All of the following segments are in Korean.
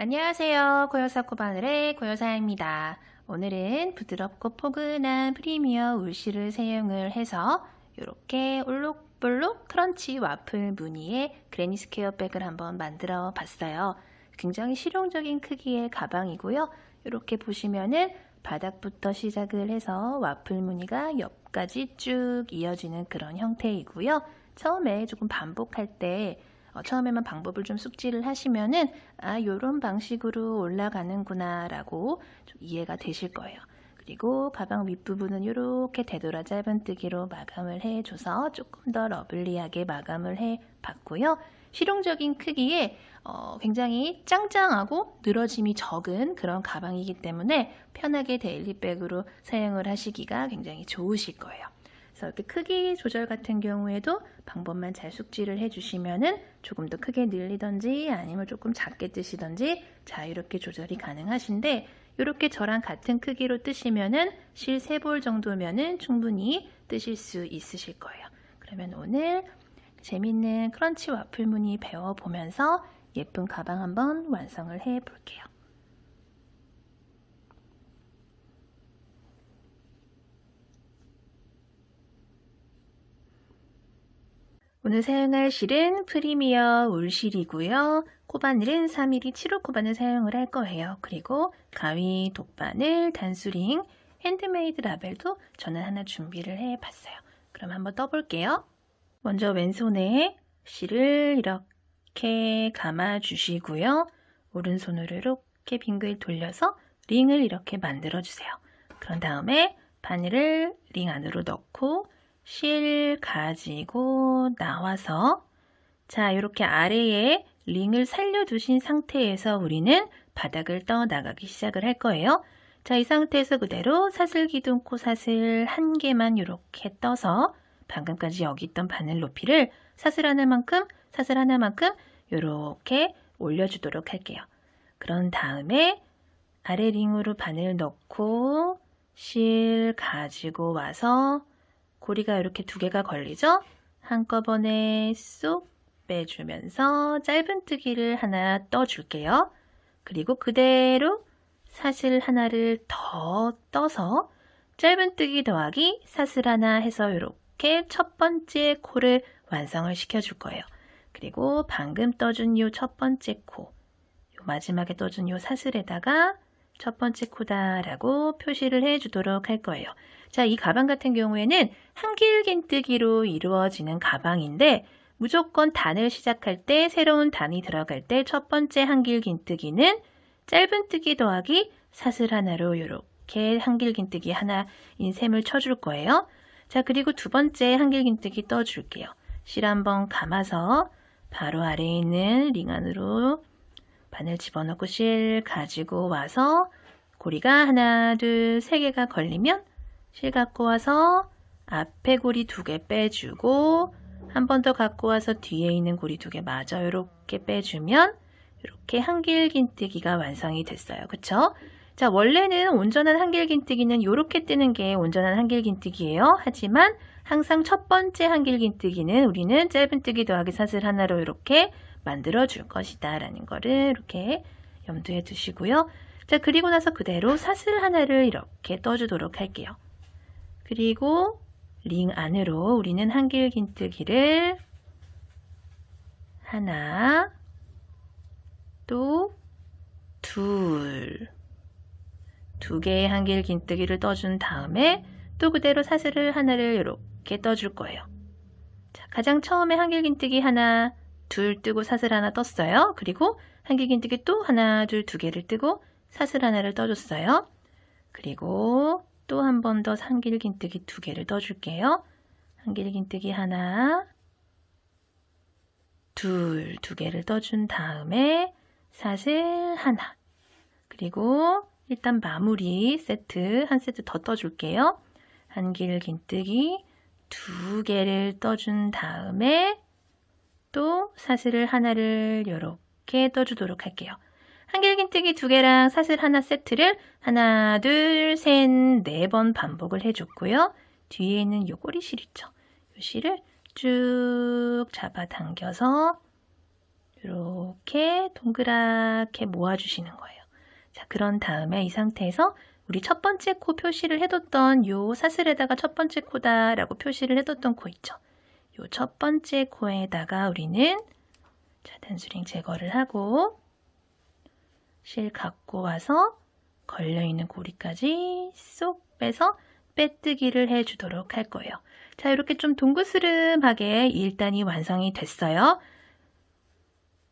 안녕하세요. 고요사 코바늘의 고요사입니다. 오늘은 부드럽고 포근한 프리미어 울실을 사용을 해서 이렇게 올록볼록 크런치 와플 무늬의 그레니 스퀘어 백을 한번 만들어 봤어요. 굉장히 실용적인 크기의 가방이고요. 이렇게 보시면은 바닥부터 시작을 해서 와플 무늬가 옆까지 쭉 이어지는 그런 형태이고요. 처음에 조금 반복할 때 처음에만 방법을 좀 숙지를 하시면은 요런 방식으로 올라가는구나 라고 좀 이해가 되실 거예요. 그리고 가방 윗부분은 이렇게 되돌아 짧은뜨기로 마감을 해줘서 조금 더 러블리하게 마감을 해봤고요. 실용적인 크기에 굉장히 짱짱하고 늘어짐이 적은 그런 가방이기 때문에 편하게 데일리백으로 사용을 하시기가 굉장히 좋으실 거예요. 그래서 이렇게 크기 조절 같은 경우에도 방법만 잘 숙지를 해주시면은 조금 더 크게 늘리던지 아니면 조금 작게 뜨시던지 자유롭게 조절이 가능하신데, 이렇게 저랑 같은 크기로 뜨시면은 실 3볼 정도면은 충분히 뜨실 수 있으실 거예요. 그러면 오늘 재밌는 크런치 와플 무늬 배워보면서 예쁜 가방 한번 완성을 해 볼게요. 오늘 사용할 실은 프리미어 울실이고요. 코바늘은 3mm 7호 코바늘 사용을 할 거예요. 그리고 가위, 돗바늘, 단수링, 핸드메이드 라벨도 저는 하나 준비를 해봤어요. 그럼 한번 떠볼게요. 먼저 왼손에 실을 이렇게 감아주시고요. 오른손으로 이렇게 빙글 돌려서 링을 이렇게 만들어주세요. 그런 다음에 바늘을 링 안으로 넣고 실 가지고 나와서, 자, 이렇게 아래에 링을 살려두신 상태에서 우리는 바닥을 떠 나가기 시작을 할 거예요. 자, 이 상태에서 그대로 사슬 기둥코 사슬 한 개만 이렇게 떠서 방금까지 여기 있던 바늘 높이를 사슬 하나만큼 이렇게 올려주도록 할게요. 그런 다음에 아래 링으로 바늘 넣고 실 가지고 와서 고리가 이렇게 2개가 걸리죠? 한꺼번에 쏙 빼주면서 짧은뜨기를 하나 떠줄게요. 그리고 그대로 사슬 하나를 더 떠서 짧은뜨기 더하기 사슬 하나 해서 이렇게 첫 번째 코를 완성을 시켜줄 거예요. 그리고 방금 떠준 이 첫 번째 코, 요 마지막에 떠준 이 사슬에다가 첫 번째 코다라고 표시를 해주도록 할 거예요. 자, 이 가방 같은 경우에는 한길긴뜨기로 이루어지는 가방인데, 무조건 단을 시작할 때, 새로운 단이 들어갈 때 첫 번째 한길긴뜨기는 짧은뜨기 더하기 사슬 하나로 이렇게 한길긴뜨기 하나인 셈을 쳐줄 거예요. 자, 그리고 두 번째 한길긴뜨기 떠줄게요. 실 한번 감아서 바로 아래에 있는 링 안으로 바늘 집어넣고 실 가지고 와서 고리가 하나, 둘, 3개가 걸리면 실 갖고 와서 앞에 고리 2개 빼주고 한 번 더 갖고 와서 뒤에 있는 고리 2개 마저 이렇게 빼주면 이렇게 한길긴뜨기가 완성이 됐어요. 그쵸? 자, 원래는 온전한 한길긴뜨기는 이렇게 뜨는 게 온전한 한길긴뜨기예요. 하지만 항상 첫 번째 한길긴뜨기는 우리는 짧은뜨기 더하기 사슬 하나로 이렇게 만들어 줄 것이다 라는 거를 이렇게 염두에 두시고요. 자, 그리고 나서 그대로 사슬 하나를 이렇게 떠주도록 할게요. 그리고 링 안으로 우리는 한길긴뜨기를 하나, 또 둘, 2개의 한길긴뜨기를 떠준 다음에 또 그대로 사슬을 하나를 이렇게 떠줄 거예요. 자, 가장 처음에 한길긴뜨기 하나, 둘 뜨고 사슬 하나 떴어요. 그리고 한길긴뜨기 또 하나, 둘, 2개를 뜨고 사슬 하나를 떠줬어요. 그리고 또 한 번 더 한길긴뜨기 2개를 떠줄게요. 한길긴뜨기 하나, 둘, 2개를 떠준 다음에 사슬 하나, 그리고 일단 마무리 세트 한 세트 더 떠줄게요. 한길긴뜨기 2개를 떠준 다음에 또 사슬을 하나를 이렇게 떠주도록 할게요. 한길긴뜨기 2개랑 사슬 하나 세트를 하나, 둘, 셋, 4번 반복을 해줬고요. 뒤에 있는 요 꼬리실 있죠? 요 실을 쭉 잡아당겨서 이렇게 동그랗게 모아주시는 거예요. 자, 그런 다음에 이 상태에서 우리 첫 번째 코 표시를 해뒀던 요 사슬에다가 첫 번째 코다라고 표시를 해뒀던 코 있죠. 요 첫 번째 코에다가 우리는 자, 단수링 제거를 하고 실 갖고 와서 걸려있는 고리까지 쏙 빼서 빼뜨기를 해주도록 할 거예요. 자, 이렇게 좀 동그스름하게 1단이 완성이 됐어요.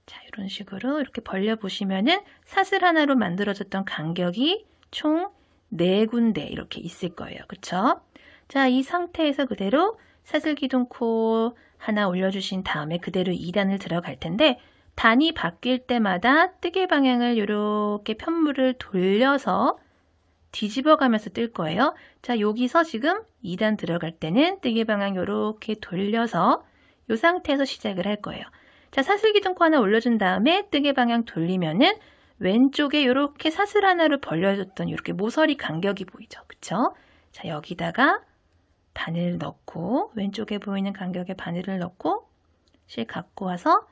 자, 이런 식으로 이렇게 벌려보시면은 사슬 하나로 만들어졌던 간격이 총 4군데 이렇게 있을 거예요. 그쵸? 자, 이 상태에서 그대로 사슬 기둥코 하나 올려주신 다음에 그대로 2단을 들어갈 텐데 단이 바뀔 때마다 뜨개 방향을 이렇게 편물을 돌려서 뒤집어 가면서 뜰 거예요. 자, 여기서 지금 2단 들어갈 때는 뜨개 방향 이렇게 돌려서 이 상태에서 시작을 할 거예요. 자, 사슬 기둥코 하나 올려준 다음에 뜨개 방향 돌리면은 왼쪽에 이렇게 사슬 하나를 벌려줬던 이렇게 모서리 간격이 보이죠. 그쵸? 자, 여기다가 바늘 넣고 왼쪽에 보이는 간격에 바늘을 넣고 실 갖고 와서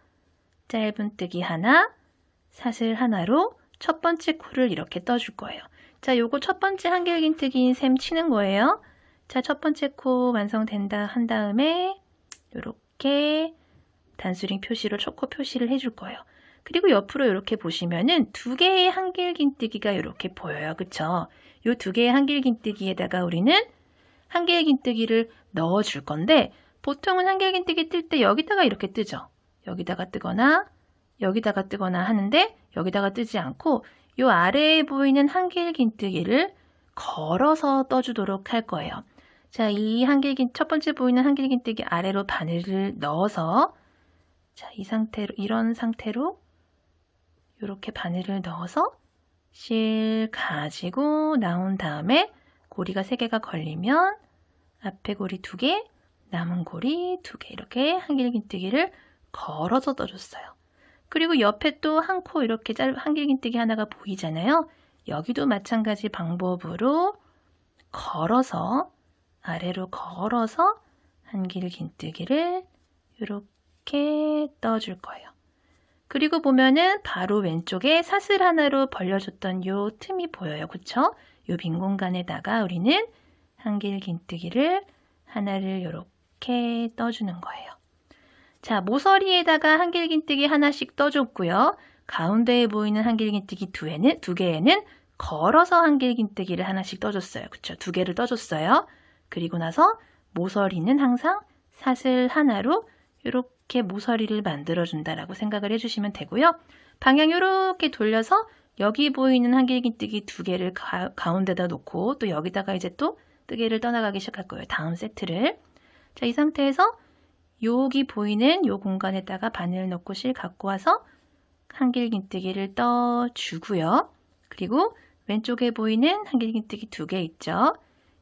짧은 뜨기 하나, 사슬 하나로 첫 번째 코를 이렇게 떠줄 거예요. 자, 요거 첫 번째 한길긴뜨기인 셈 치는 거예요. 자, 첫 번째 코 완성된다 한 다음에 이렇게 단수링 표시로 첫 코 표시를 해줄 거예요. 그리고 옆으로 이렇게 보시면은 두 개의 한길긴뜨기가 이렇게 보여요. 그쵸? 요 두 개의 한길긴뜨기에다가 우리는 한길긴뜨기를 넣어줄 건데 보통은 한길긴뜨기 뜰 때 여기다가 이렇게 뜨죠. 여기다가 뜨거나 여기다가 뜨거나 하는데 여기다가 뜨지 않고 이 아래에 보이는 한길긴뜨기를 걸어서 떠주도록 할 거예요. 자, 이 첫 번째 보이는 한길긴뜨기 아래로 바늘을 넣어서 자, 이 상태로 이런 상태로 이렇게 바늘을 넣어서 실 가지고 나온 다음에 고리가 3개가 걸리면 앞에 고리 2개, 남은 고리 2개 이렇게 한길긴뜨기를 걸어서 떠줬어요. 그리고 옆에 또 한 코 이렇게 한길긴뜨기 하나가 보이잖아요. 여기도 마찬가지 방법으로 걸어서 아래로 걸어서 한길긴뜨기를 이렇게 떠줄 거예요. 그리고 보면은 바로 왼쪽에 사슬 하나로 벌려줬던 요 틈이 보여요. 그쵸? 요 빈 공간에다가 우리는 한길긴뜨기를 하나를 이렇게 떠주는 거예요. 자, 모서리에다가 한길긴뜨기 하나씩 떠줬고요. 가운데에 보이는 한길긴뜨기 두 개에는 걸어서 한길긴뜨기를 하나씩 떠줬어요. 그쵸? 2개를 떠줬어요. 그리고 나서 모서리는 항상 사슬 하나로 이렇게 모서리를 만들어준다라고 생각을 해주시면 되고요. 방향 이렇게 돌려서 여기 보이는 한길긴뜨기 2개를 가운데다 놓고 또 여기다가 이제 또 뜨개를 떠나가기 시작할 거예요. 다음 세트를. 자, 이 상태에서 여기 보이는 요 공간에다가 바늘 넣고 실 갖고 와서 한길긴뜨기를 떠주고요. 그리고 왼쪽에 보이는 한길긴뜨기 2개 있죠.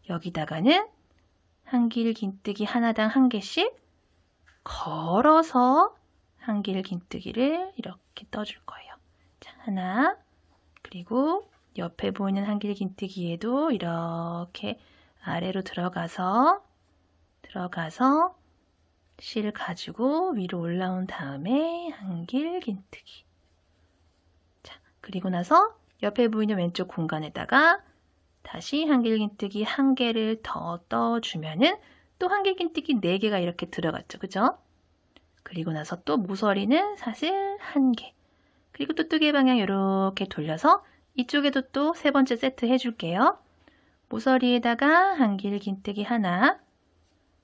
여기다가는 한길긴뜨기 하나당 1개씩 걸어서 한길긴뜨기를 이렇게 떠줄 거예요. 자, 하나, 그리고 옆에 보이는 한길긴뜨기에도 이렇게 아래로 들어가서 실 가지고 위로 올라온 다음에 한길긴뜨기. 자, 그리고 나서 옆에 보이는 왼쪽 공간에다가 다시 한길긴뜨기 1개를 더 떠주면은 또 한길긴뜨기 4개가 이렇게 들어갔죠. 그죠? 그리고 나서 또 모서리는 사슬 1개. 그리고 또 뜨개 방향 이렇게 돌려서 이쪽에도 또 3번째 세트 해줄게요. 모서리에다가 한길긴뜨기 하나,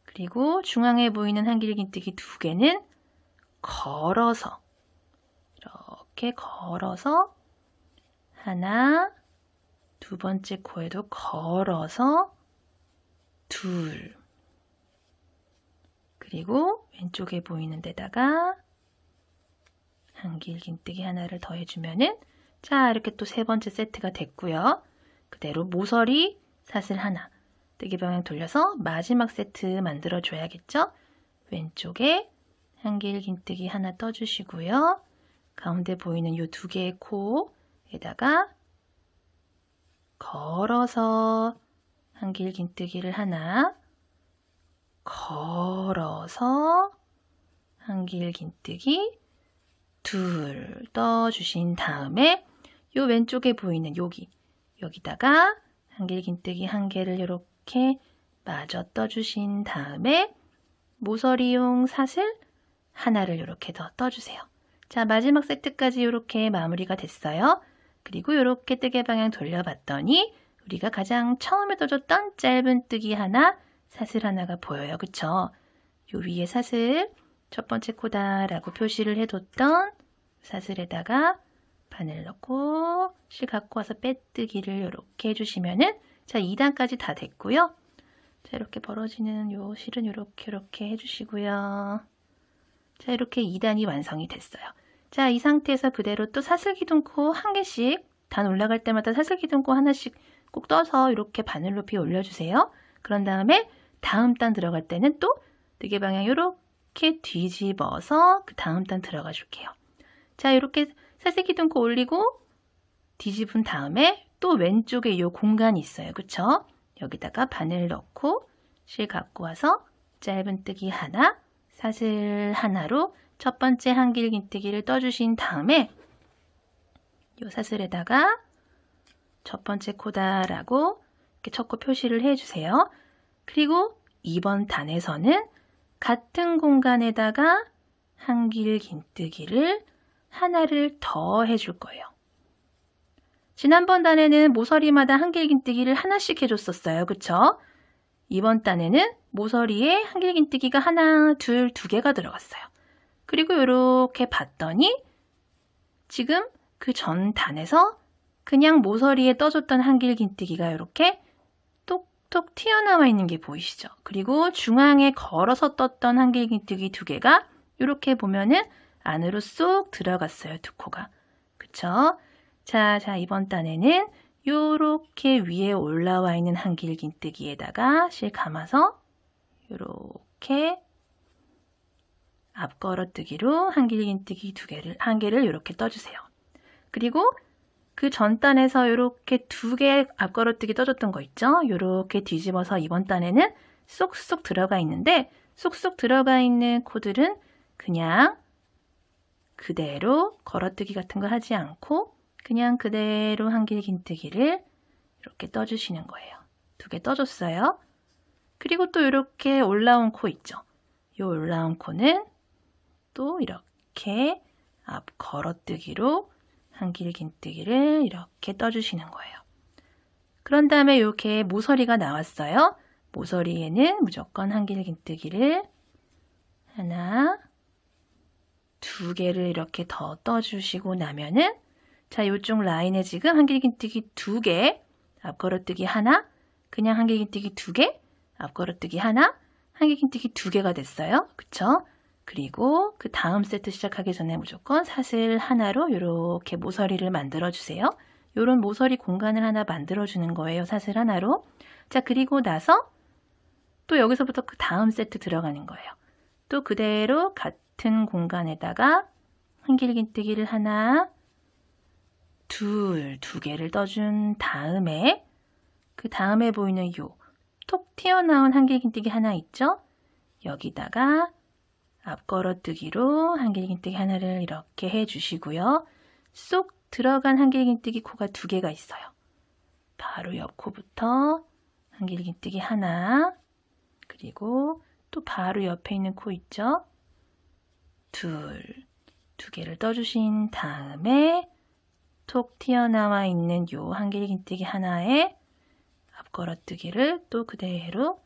그리고 중앙에 보이는 한길긴뜨기 2개는 걸어서 이렇게 걸어서 하나, 2번째 코에도 걸어서 2, 그리고 왼쪽에 보이는 데다가 한길긴뜨기 하나를 더해주면은 자, 이렇게 또 3번째 세트가 됐고요. 그대로 모서리 사슬 하나, 뜨개 방향 돌려서 마지막 세트 만들어 줘야겠죠? 왼쪽에 한길긴뜨기 하나 떠주시고요. 가운데 보이는 이 2개의 코에다가 걸어서 한길긴뜨기를 하나, 걸어서 한길긴뜨기 2, 둘 떠주신 다음에 요 왼쪽에 보이는 여기다가 한길긴뜨기 한 개를 이렇게 마저 떠주신 다음에 모서리용 사슬 하나를 이렇게 더 떠주세요. 자, 마지막 세트까지 이렇게 마무리가 됐어요. 그리고 이렇게 뜨개 방향 돌려봤더니 우리가 가장 처음에 떠줬던 짧은 뜨기 하나, 사슬 하나가 보여요. 그쵸? 요 위에 사슬, 첫 번째 코다라고 표시를 해뒀던 사슬에다가 바늘 넣고 실 갖고 와서 빼뜨기를 이렇게 해주시면은 자, 2단까지 다 됐고요. 자, 이렇게 벌어지는 요 실은 이렇게 해주시고요. 자, 이렇게 2단이 완성이 됐어요. 자, 이 상태에서 그대로 또 사슬기둥코 한 개씩 단 올라갈 때마다 사슬기둥코 하나씩 꼭 떠서 이렇게 바늘 높이 올려주세요. 그런 다음에 다음 단 들어갈 때는 또 뜨개 방향 이렇게 뒤집어서 그 다음 단 들어가 줄게요. 자, 이렇게 사슬기둥코 올리고 뒤집은 다음에 또 왼쪽에 이 공간이 있어요. 그쵸? 여기다가 바늘 넣고 실 갖고 와서 짧은 뜨기 하나, 사슬 하나로 첫 번째 한길긴뜨기를 떠주신 다음에 이 사슬에다가 첫 번째 코다라고 이렇게 첫 코 표시를 해주세요. 그리고 2번 단에서는 같은 공간에다가 한길긴뜨기를 하나를 더 해줄 거예요. 지난번 단에는 모서리마다 한길긴뜨기를 하나씩 해줬었어요. 그쵸? 이번 단에는 모서리에 한길긴뜨기가 하나, 둘, 두 개가 들어갔어요. 그리고 이렇게 봤더니 지금 그 전 단에서 그냥 모서리에 떠줬던 한길긴뜨기가 이렇게 톡톡 튀어나와 있는 게 보이시죠? 그리고 중앙에 걸어서 떴던 한길긴뜨기 두 개가 이렇게 보면은 안으로 쏙 들어갔어요. 두 코가. 그쵸? 자, 이번 단에는 요렇게 위에 올라와 있는 한길긴뜨기에다가 실 감아서 요렇게 앞걸어뜨기로 한길긴뜨기 한 개를 이렇게 떠주세요. 그리고 그 전 단에서 이렇게 두 개 앞걸어뜨기 떠줬던 거 있죠? 이렇게 뒤집어서 이번 단에는 쏙쏙 들어가 있는데 쏙쏙 들어가 있는 코들은 그냥 그대로 걸어뜨기 같은 거 하지 않고 그냥 그대로 한길긴뜨기를 이렇게 떠주시는 거예요. 두 개 떠줬어요. 그리고 또 이렇게 올라온 코 있죠? 이 올라온 코는 또 이렇게 앞 걸어뜨기로 한길긴뜨기를 이렇게 떠주시는 거예요. 그런 다음에 이렇게 모서리가 나왔어요. 모서리에는 무조건 한길긴뜨기를 하나, 두 개를 이렇게 더 떠주시고 나면은 자, 이쪽 라인에 지금 한길긴뜨기 두 개, 앞걸어뜨기 하나, 그냥 한길긴뜨기 두 개, 앞걸어뜨기 하나, 한길긴뜨기 두 개가 됐어요. 그쵸? 그리고 그 다음 세트 시작하기 전에 무조건 사슬 하나로 이렇게 모서리를 만들어주세요. 이런 모서리 공간을 하나 만들어주는 거예요. 사슬 하나로. 자, 그리고 나서 또 여기서부터 그 다음 세트 들어가는 거예요. 또 그대로 같은 공간에다가 한길긴뜨기를 하나, 두 개를 떠준 다음에 그 다음에 보이는 요 톡 튀어나온 한길긴뜨기 하나 있죠? 여기다가 앞걸어뜨기로 한길긴뜨기 하나를 이렇게 해주시고요. 쏙 들어간 한길긴뜨기 코가 두 개가 있어요. 바로 옆 코부터 한길긴뜨기 하나, 그리고 또 바로 옆에 있는 코 있죠? 두 개를 떠주신 다음에 톡 튀어나와 있는 요 한길긴뜨기 하나에 앞걸어뜨기를 또 그대로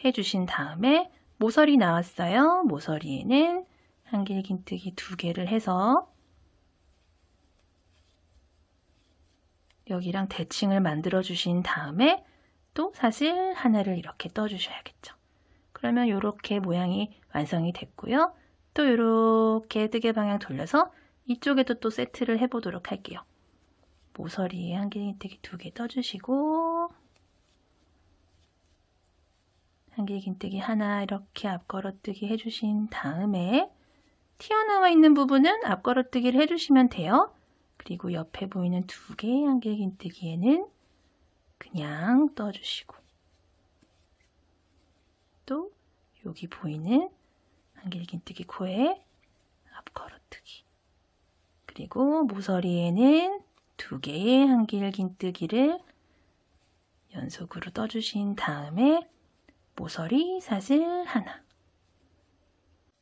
해주신 다음에 모서리 나왔어요. 모서리에는 한길긴뜨기 두 개를 해서 여기랑 대칭을 만들어 주신 다음에 또 사슬 하나를 이렇게 떠주셔야겠죠. 그러면 이렇게 모양이 완성이 됐고요. 또 이렇게 뜨개 방향 돌려서 이쪽에도 또 세트를 해보도록 할게요. 모서리에 한길긴뜨기 두 개 떠주시고 한길긴뜨기 하나 이렇게 앞걸어뜨기 해주신 다음에 튀어나와 있는 부분은 앞걸어뜨기를 해주시면 돼요. 그리고 옆에 보이는 두 개의 한길긴뜨기에는 그냥 떠주시고 또 여기 보이는 한길긴뜨기 코에 앞걸어뜨기 그리고 모서리에는 2개의 한길긴뜨기를 연속으로 떠주신 다음에 모서리 사슬 하나.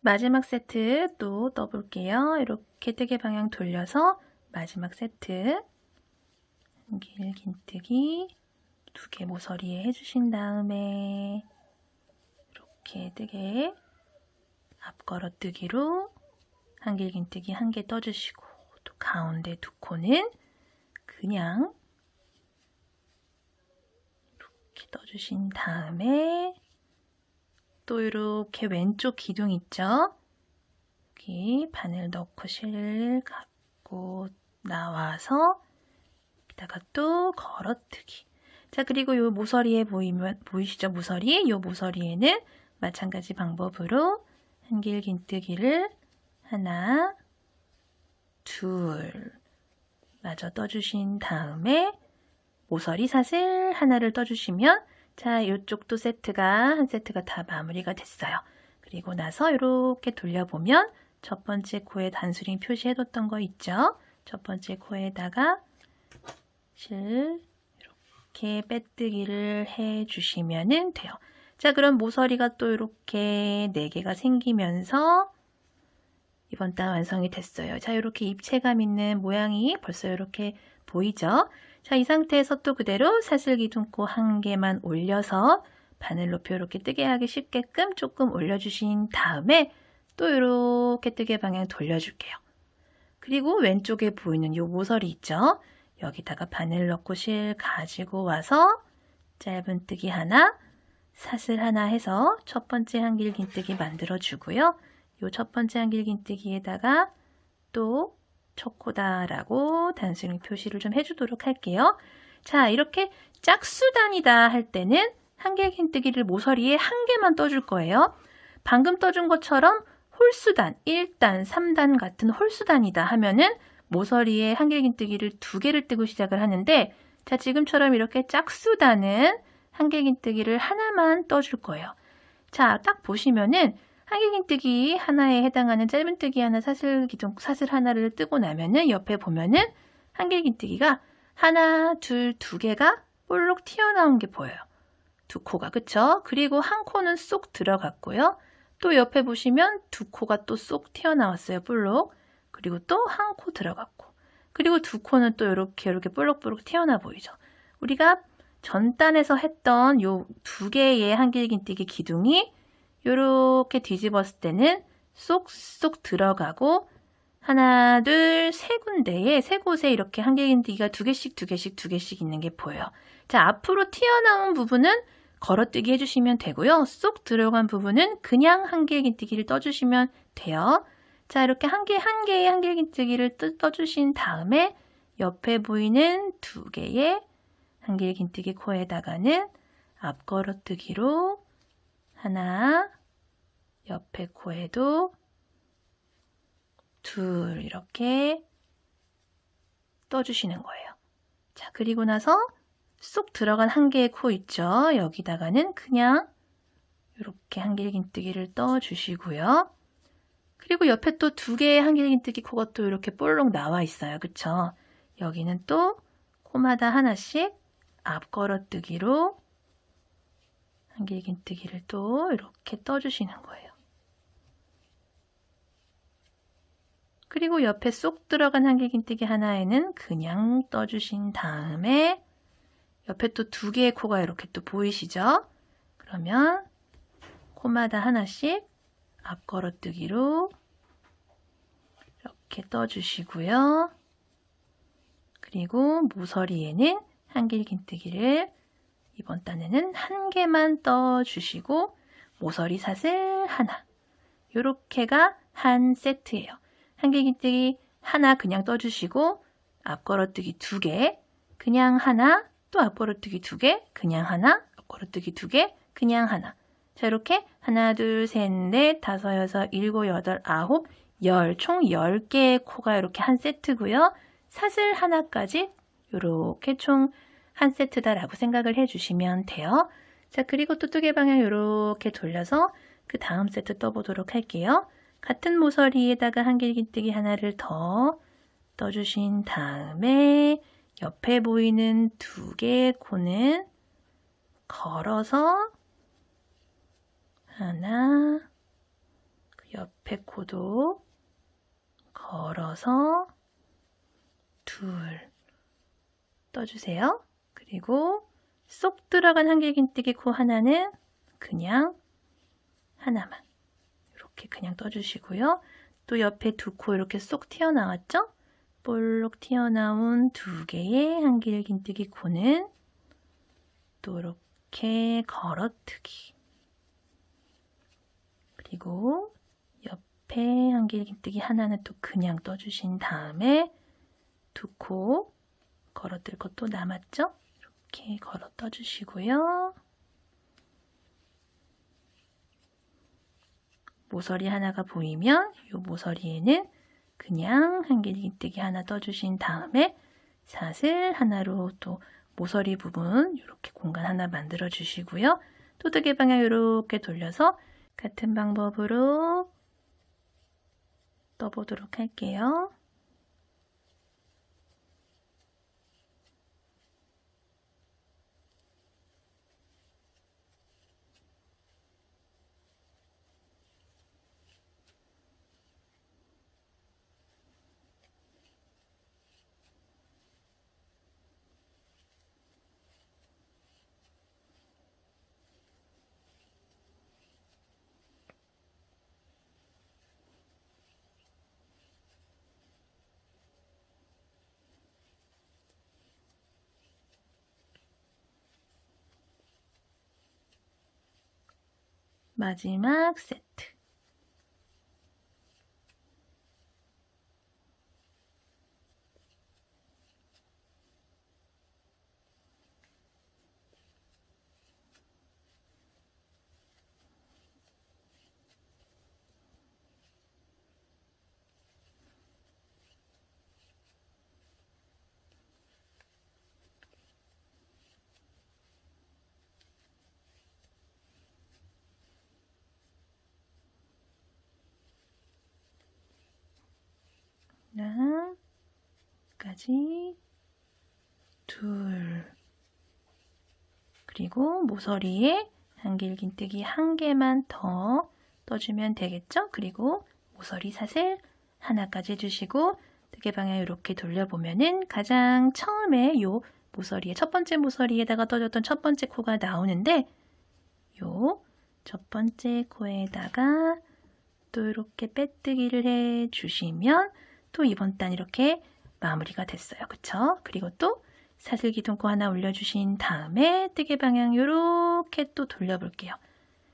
마지막 세트 또 떠볼게요. 이렇게 뜨개 방향 돌려서 마지막 세트 한길긴뜨기 2개 모서리에 해주신 다음에 이렇게 뜨개 앞걸어뜨기로 한길긴뜨기 1개 떠주시고 또 가운데 2코는 그냥 이렇게 떠주신 다음에 또 이렇게 왼쪽 기둥 있죠? 여기 바늘 넣고 실 갖고 나와서 여기다가 또 걸어뜨기. 자, 그리고 이 모서리에 보이시죠? 모서리? 이 모서리에는 마찬가지 방법으로 한길긴뜨기를 하나, 둘 마저 떠주신 다음에 모서리 사슬 하나를 떠주시면 자, 이쪽도 한 세트가 다 마무리가 됐어요. 그리고 나서 이렇게 돌려보면 첫 번째 코에 단수링 표시해뒀던 거 있죠? 첫 번째 코에다가 실 이렇게 빼뜨기를 해주시면 돼요. 자, 그럼 모서리가 또 이렇게 4개가 생기면서 이번 단 완성이 됐어요. 자, 이렇게 입체감 있는 모양이 벌써 이렇게 보이죠? 자, 이 상태에서 또 그대로 사슬기둥코 1개만 올려서 바늘 높이 이렇게 뜨게 하기 쉽게끔 조금 올려주신 다음에 또 이렇게 뜨개 방향 돌려줄게요. 그리고 왼쪽에 보이는 이 모서리 있죠? 여기다가 바늘 넣고 실 가지고 와서 짧은 뜨기 하나, 사슬 하나 해서 첫 번째 한길긴뜨기 만들어 주고요. 이 첫 번째 한길긴뜨기에다가 또 첫 코다라고 단수링 표시를 좀 해주도록 할게요. 자, 이렇게 짝수단이다 할 때는 한길긴뜨기를 모서리에 1개만 떠줄 거예요. 방금 떠준 것처럼 홀수단, 1단, 3단 같은 홀수단이다 하면은 모서리에 한길긴뜨기를 2개를 뜨고 시작을 하는데 자, 지금처럼 이렇게 짝수단은 한길긴뜨기를 하나만 떠줄 거예요. 자, 딱 보시면은 한길긴뜨기 하나에 해당하는 짧은뜨기 하나, 사슬 하나를 뜨고 나면은 옆에 보면은 한길긴뜨기가 하나, 둘, 2개가 볼록 튀어나온 게 보여요. 2코가, 그쵸? 그리고 1코는 쏙 들어갔고요. 또 옆에 보시면 2코가 또 쏙 튀어나왔어요, 볼록. 그리고 또 1코 들어갔고. 그리고 2코는 또 이렇게 볼록볼록 튀어나와 보이죠? 우리가 전단에서 했던 요 2개의 한길긴뜨기 기둥이 이렇게 뒤집었을 때는 쏙쏙 들어가고 하나, 둘, 3군데에 3곳에 이렇게 한길긴뜨기가 2개씩 있는 게 보여요. 자, 앞으로 튀어나온 부분은 걸어뜨기 해주시면 되고요. 쏙 들어간 부분은 그냥 한길긴뜨기를 떠주시면 돼요. 자, 이렇게 한 개의 한길긴뜨기를 떠주신 다음에 옆에 보이는 2개의 한길긴뜨기 코에다가는 앞걸어뜨기로 하나, 옆에 코에도 2 이렇게 떠주시는 거예요. 자, 그리고 나서 쏙 들어간 1개의 코 있죠? 여기다가는 그냥 이렇게 한길긴뜨기를 떠주시고요. 그리고 옆에 또 2개의 한길긴뜨기 코가 또 이렇게 볼록 나와 있어요. 그쵸? 여기는 또 코마다 하나씩 앞걸어뜨기로 한길긴뜨기를 또 이렇게 떠주시는 거예요. 그리고 옆에 쏙 들어간 한길긴뜨기 하나에는 그냥 떠주신 다음에 옆에 또 2개의 코가 이렇게 또 보이시죠? 그러면 코마다 하나씩 앞걸어뜨기로 이렇게 떠주시고요. 그리고 모서리에는 한길긴뜨기를 이번 단에는 1개만 떠주시고 모서리 사슬 하나 요렇게가 한 세트예요. 한길긴뜨기 하나 그냥 떠주시고 앞걸어뜨기 2개 그냥 하나 또 앞걸어뜨기 2개 그냥 하나 앞걸어뜨기 2개 그냥 하나 자 이렇게 하나 둘 셋 넷 다섯 여섯 일곱 여덟 아홉 열 총 10개의 코가 이렇게 한 세트고요. 사슬 하나까지 이렇게 총 한 세트다라고 생각을 해주시면 돼요. 자, 그리고 또 뜨개 방향 이렇게 돌려서 그 다음 세트 떠보도록 할게요. 같은 모서리에다가 한길긴뜨기 하나를 더 떠주신 다음에 옆에 보이는 두 개의 코는 걸어서 하나, 그 옆에 코도 걸어서 둘 떠주세요. 그리고 쏙 들어간 한길긴뜨기 코 하나는 그냥 하나만 이렇게 그냥 떠주시고요. 또 옆에 두 코 이렇게 쏙 튀어나왔죠? 볼록 튀어나온 두 개의 한길긴뜨기 코는 또 이렇게 걸어뜨기. 그리고 옆에 한길긴뜨기 하나는 또 그냥 떠주신 다음에 두 코 걸어뜰 것도 남았죠? 이렇게 걸어 떠주시고요. 모서리 하나가 보이면 이 모서리에는 그냥 한길긴뜨기 하나 떠주신 다음에 사슬 하나로 또 모서리 부분 이렇게 공간 하나 만들어 주시고요. 또드개 방향 이렇게 돌려서 같은 방법으로 떠보도록 할게요. 마지막 세트. 하나까지 둘. 그리고 모서리에 한길긴뜨기 한 개만 더 떠주면 되겠죠? 그리고 모서리 사슬 하나까지 해주시고 뜨개 방향 이렇게 돌려보면은 가장 처음에 요 모서리에 첫 번째 모서리에다가 떠줬던 첫 번째 코가 나오는데 요 첫 번째 코에다가 또 이렇게 빼뜨기를 해주시면 또 이번 단 이렇게 마무리가 됐어요. 그쵸? 그리고 또 사슬 기둥코 하나 올려주신 다음에 뜨개 방향 이렇게 또 돌려볼게요.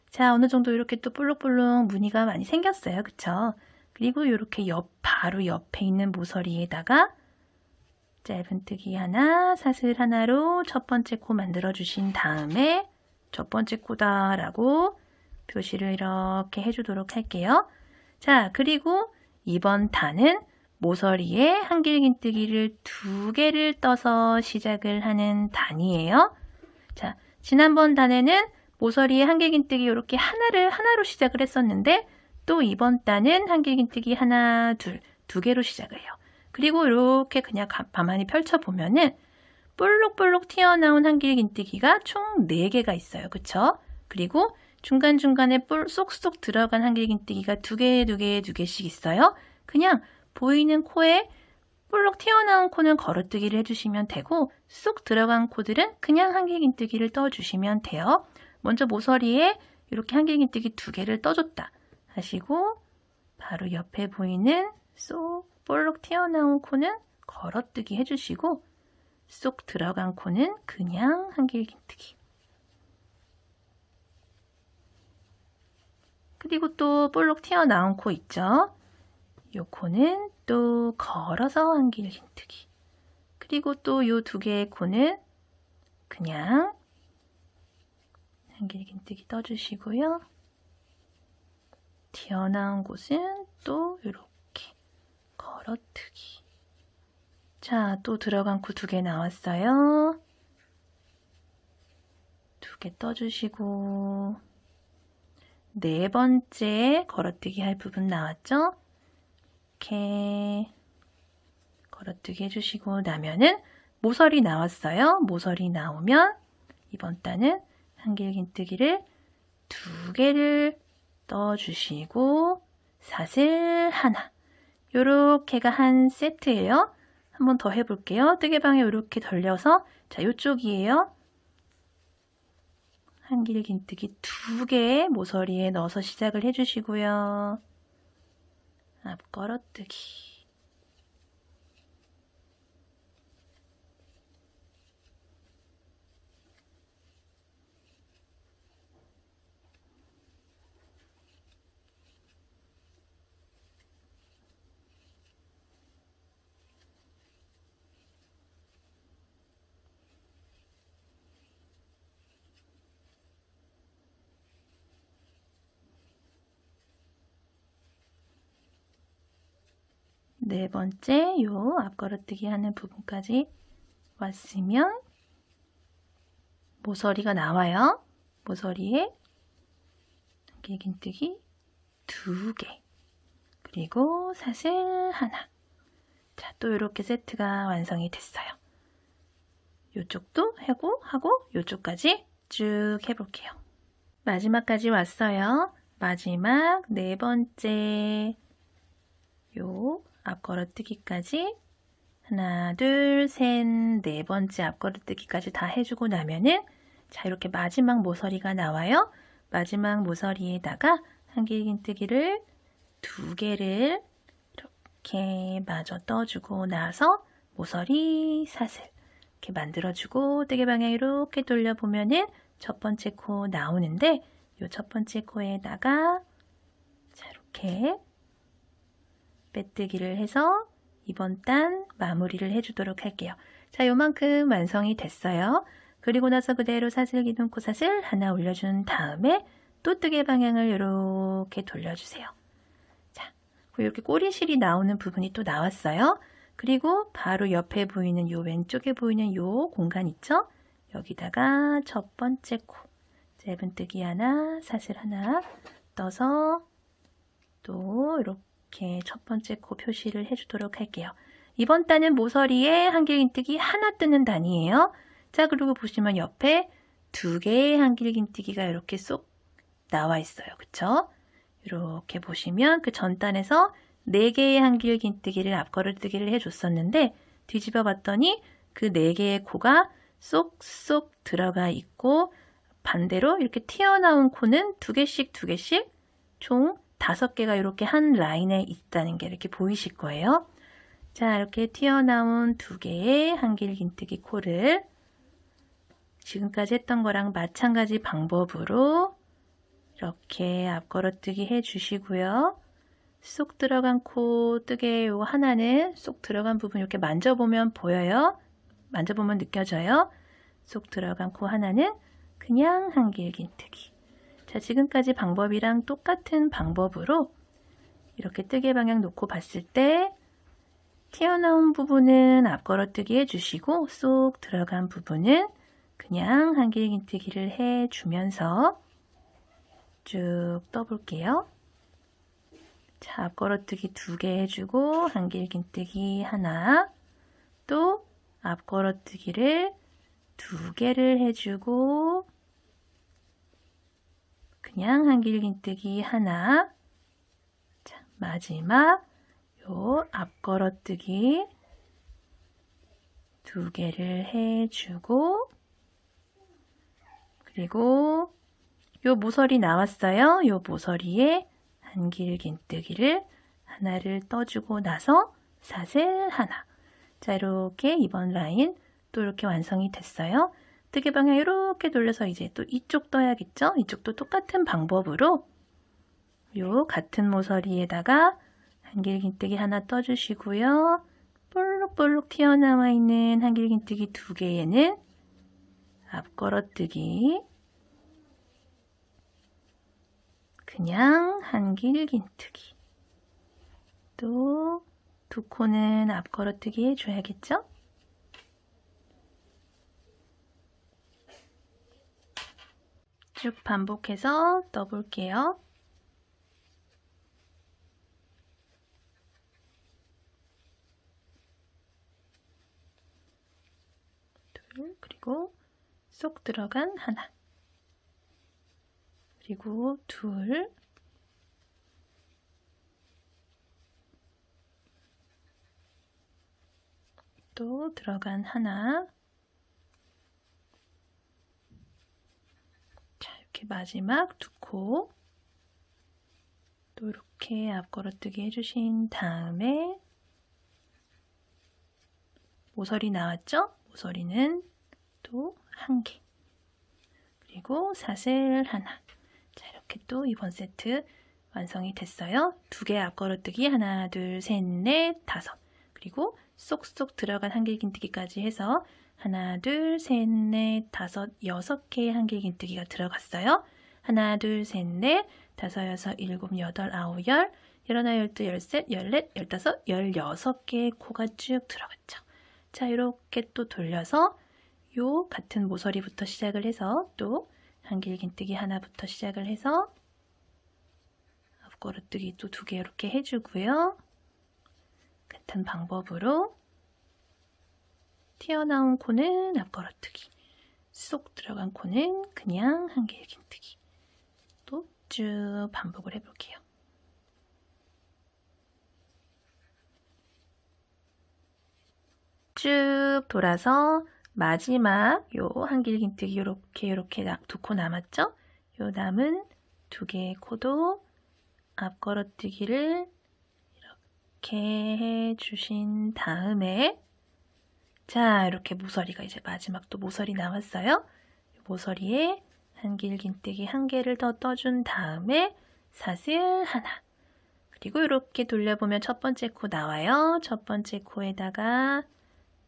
자, 어느 정도 이렇게 또 볼록볼록 무늬가 많이 생겼어요. 그쵸? 그리고 이렇게 바로 옆에 있는 모서리에다가 짧은 뜨기 하나, 사슬 하나로 첫 번째 코 만들어주신 다음에 첫 번째 코다라고 표시를 이렇게 해주도록 할게요. 자, 그리고 이번 단은 모서리에 한길긴뜨기를 두 개를 떠서 시작을 하는 단이에요. 자, 지난번 단에는 모서리에 한길긴뜨기 이렇게 하나로 시작을 했었는데 또 이번 단은 한길긴뜨기 하나, 두 개로 시작을 해요. 그리고 이렇게 그냥 가만히 펼쳐보면은 볼록볼록 튀어나온 한길긴뜨기가 총 4개가 있어요. 그쵸? 그리고 중간중간에 쏙쏙 들어간 한길긴뜨기가 두 개씩 있어요. 그냥 보이는 코에 볼록 튀어나온 코는 걸어뜨기를 해주시면 되고 쏙 들어간 코들은 그냥 한길긴뜨기를 떠주시면 돼요. 먼저 모서리에 이렇게 한길긴뜨기 2개를 떠줬다 하시고 바로 옆에 보이는 쏙 볼록 튀어나온 코는 걸어뜨기 해주시고 쏙 들어간 코는 그냥 한길긴뜨기. 그리고 또 볼록 튀어나온 코 있죠? 요 코는 또 걸어서 한길긴뜨기. 그리고 또 요 2개의 코는 그냥 한길긴뜨기 떠주시고요. 튀어나온 곳은 또 이렇게 걸어뜨기. 자, 또 들어간 코 2개 나왔어요. 2개 떠주시고 4번째 걸어뜨기 할 부분 나왔죠? 이렇게 걸어뜨기 해주시고 나면은 모서리 나왔어요. 모서리 나오면 이번 단은 한길긴뜨기를 2개를 떠주시고 사슬 하나. 요렇게가 한 세트예요. 한번 더 해볼게요. 뜨개방에 이렇게 돌려서 자, 요쪽이에요. 한길긴뜨기 2개 모서리에 넣어서 시작을 해주시고요. 앞걸어뜨기. 네 번째 요 앞걸어뜨기 하는 부분까지 왔으면 모서리가 나와요. 모서리에 한길긴뜨기 2개 그리고 사슬 하나. 자, 또 이렇게 세트가 완성이 됐어요. 요쪽도 하고 요쪽까지 쭉 해볼게요. 마지막까지 왔어요. 마지막 네 번째 요 앞걸어뜨기까지 하나, 둘, 셋, 네 번째 앞걸어뜨기까지 다 해주고 나면은 자, 이렇게 마지막 모서리가 나와요. 마지막 모서리에다가 한길긴뜨기를 2개를 이렇게 마저 떠주고 나서 모서리 사슬 이렇게 만들어주고 뜨개 방향 이렇게 돌려보면은 첫 번째 코 나오는데 이 첫 번째 코에다가 자, 이렇게 빼뜨기를 해서 이번 단 마무리를 해주도록 할게요. 자, 요만큼 완성이 됐어요. 그리고 나서 그대로 사슬 기둥코 사슬 하나 올려준 다음에 또 뜨개 방향을 이렇게 돌려주세요. 자, 이렇게 꼬리실이 나오는 부분이 또 나왔어요. 그리고 바로 옆에 보이는 요 왼쪽에 보이는 요 공간 있죠? 여기다가 첫 번째 코 짧은뜨기 하나, 사슬 하나 떠서 또 이렇게 첫 번째 코 표시를 해주도록 할게요. 이번 단은 모서리에 한길긴뜨기 하나 뜨는 단이에요. 자, 그리고 보시면 옆에 2개의 한길긴뜨기가 이렇게 쏙 나와 있어요. 그쵸? 이렇게 보시면 그 전 단에서 4개의 한길긴뜨기를 앞걸어뜨기를 해줬었는데 뒤집어 봤더니 그 4개의 코가 쏙쏙 들어가 있고 반대로 이렇게 튀어나온 코는 2개씩 총 5개가 이렇게 한 라인에 있다는 게 이렇게 보이실 거예요. 자, 이렇게 튀어나온 2개의 한길긴뜨기 코를 지금까지 했던 거랑 마찬가지 방법으로 이렇게 앞걸어뜨기 해주시고요. 쏙 들어간 코 뜨개 요 하나는 쏙 들어간 부분 이렇게 만져보면 보여요. 만져보면 느껴져요. 쏙 들어간 코 하나는 그냥 한길긴뜨기. 자, 지금까지 방법이랑 똑같은 방법으로 이렇게 뜨개 방향 놓고 봤을 때 튀어나온 부분은 앞걸어뜨기 해주시고 쏙 들어간 부분은 그냥 한길긴뜨기를 해주면서 쭉 떠볼게요. 자, 앞걸어뜨기 2개 해주고 한길긴뜨기 하나, 또 앞걸어뜨기를 2개를 해주고 그냥 한길긴뜨기 하나. 자, 마지막 요 앞걸어뜨기 2개를 해주고 그리고 요 모서리 나왔어요. 요 모서리에 한길긴뜨기를 하나를 떠주고 나서 사슬 하나. 자, 이렇게 이번 라인 또 이렇게 완성이 됐어요. 뜨개 방향 이렇게 돌려서 이제 또 이쪽 떠야겠죠? 이쪽도 똑같은 방법으로 요 같은 모서리에다가 한길긴뜨기 하나 떠주시고요. 볼록볼록 튀어나와 있는 한길긴뜨기 2개에는 앞걸어뜨기 그냥 한길긴뜨기 또 2코는 앞걸어뜨기 해줘야겠죠? 쭉 반복해서 떠볼게요. 그리고 쏙 들어간 하나, 그리고 둘, 또 들어간 하나. 자, 이렇게 마지막 두 코 또 이렇게 앞걸어뜨기 해주신 다음에 모서리 나왔죠? 모서리는 또 한 개, 그리고 사슬 하나. 자, 이렇게 또 이번 세트 완성이 됐어요. 두 개 앞걸어뜨기 하나, 둘, 셋, 넷, 다섯. 그리고 쏙쏙 들어간 한길긴뜨기까지 해서 하나, 둘, 셋, 넷, 다섯, 6개의 한길긴뜨기가 들어갔어요. 하나, 둘, 셋, 넷, 다섯, 여섯, 일곱, 여덟, 아홉, 열, 열하나, 열둘, 열셋, 열넷, 열다섯, 16개의 코가 쭉 들어갔죠. 자, 이렇게 또 돌려서 요 같은 모서리부터 시작을 해서 또 한길긴뜨기 하나부터 시작을 해서 앞걸어뜨기 또 2개 이렇게 해주고요. 같은 방법으로 튀어나온 코는 앞걸어뜨기, 쏙 들어간 코는 그냥 한길긴뜨기 또 쭉 반복을 해볼게요. 쭉 돌아서 마지막 요 한길긴뜨기 요렇게 두 코 남았죠? 요 남은 2개의 코도 앞걸어뜨기를 이렇게 해주신 다음에 자, 이렇게 모서리가 이제 마지막 또 모서리 나왔어요. 모서리에 한길긴뜨기 1개를 더 떠준 다음에 사슬 하나, 그리고 이렇게 돌려보면 첫 번째 코 나와요. 첫 번째 코에다가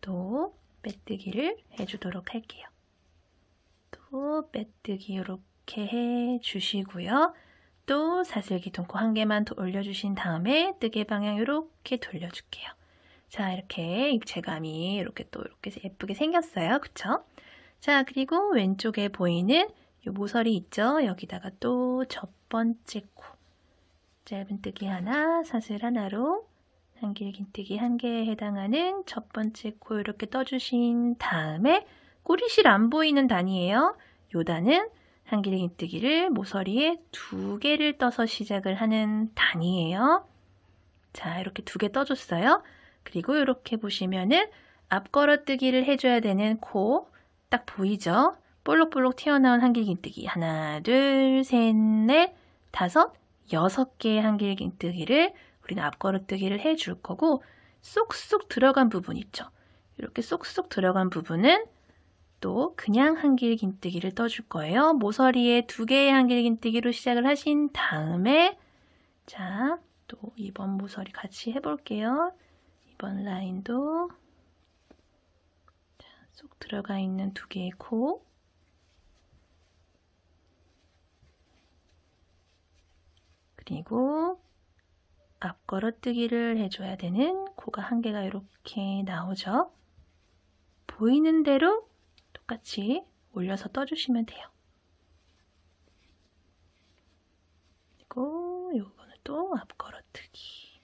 또 빼뜨기를 해주도록 할게요. 또 빼뜨기 이렇게 해주시고요. 또 사슬기둥코 1개만 더 올려주신 다음에 뜨개 방향 이렇게 돌려줄게요. 자, 이렇게 입체감이 이렇게 예쁘게 생겼어요. 그쵸? 자, 그리고 왼쪽에 보이는 이 모서리 있죠? 여기다가 또 첫 번째 코 짧은 뜨기 하나, 사슬 하나로 한길긴뜨기 1개에 해당하는 첫 번째 코 이렇게 떠주신 다음에 꼬리실 안 보이는 단이에요. 요 단은 한길긴뜨기를 모서리에 2개를 떠서 시작을 하는 단이에요. 자, 이렇게 2개 떠줬어요. 그리고 이렇게 보시면은 앞걸어뜨기를 해줘야 되는 코 딱 보이죠? 볼록볼록 튀어나온 한길긴뜨기 하나, 둘, 셋, 넷, 다섯, 6개의 한길긴뜨기를 우리는 앞걸어뜨기를 해줄 거고 쏙쏙 들어간 부분 있죠? 이렇게 쏙쏙 들어간 부분은 또 그냥 한길긴뜨기를 떠줄 거예요. 모서리에 2개의 한길긴뜨기로 시작을 하신 다음에 자, 또 이번 모서리 같이 해볼게요. 이번 라인도 자, 쏙 들어가 있는 2개의 코 그리고 앞걸어뜨기를 해줘야 되는 코가 1개가 이렇게 나오죠. 보이는 대로 똑같이 올려서 떠주시면 돼요. 그리고 요거는 또 앞걸어뜨기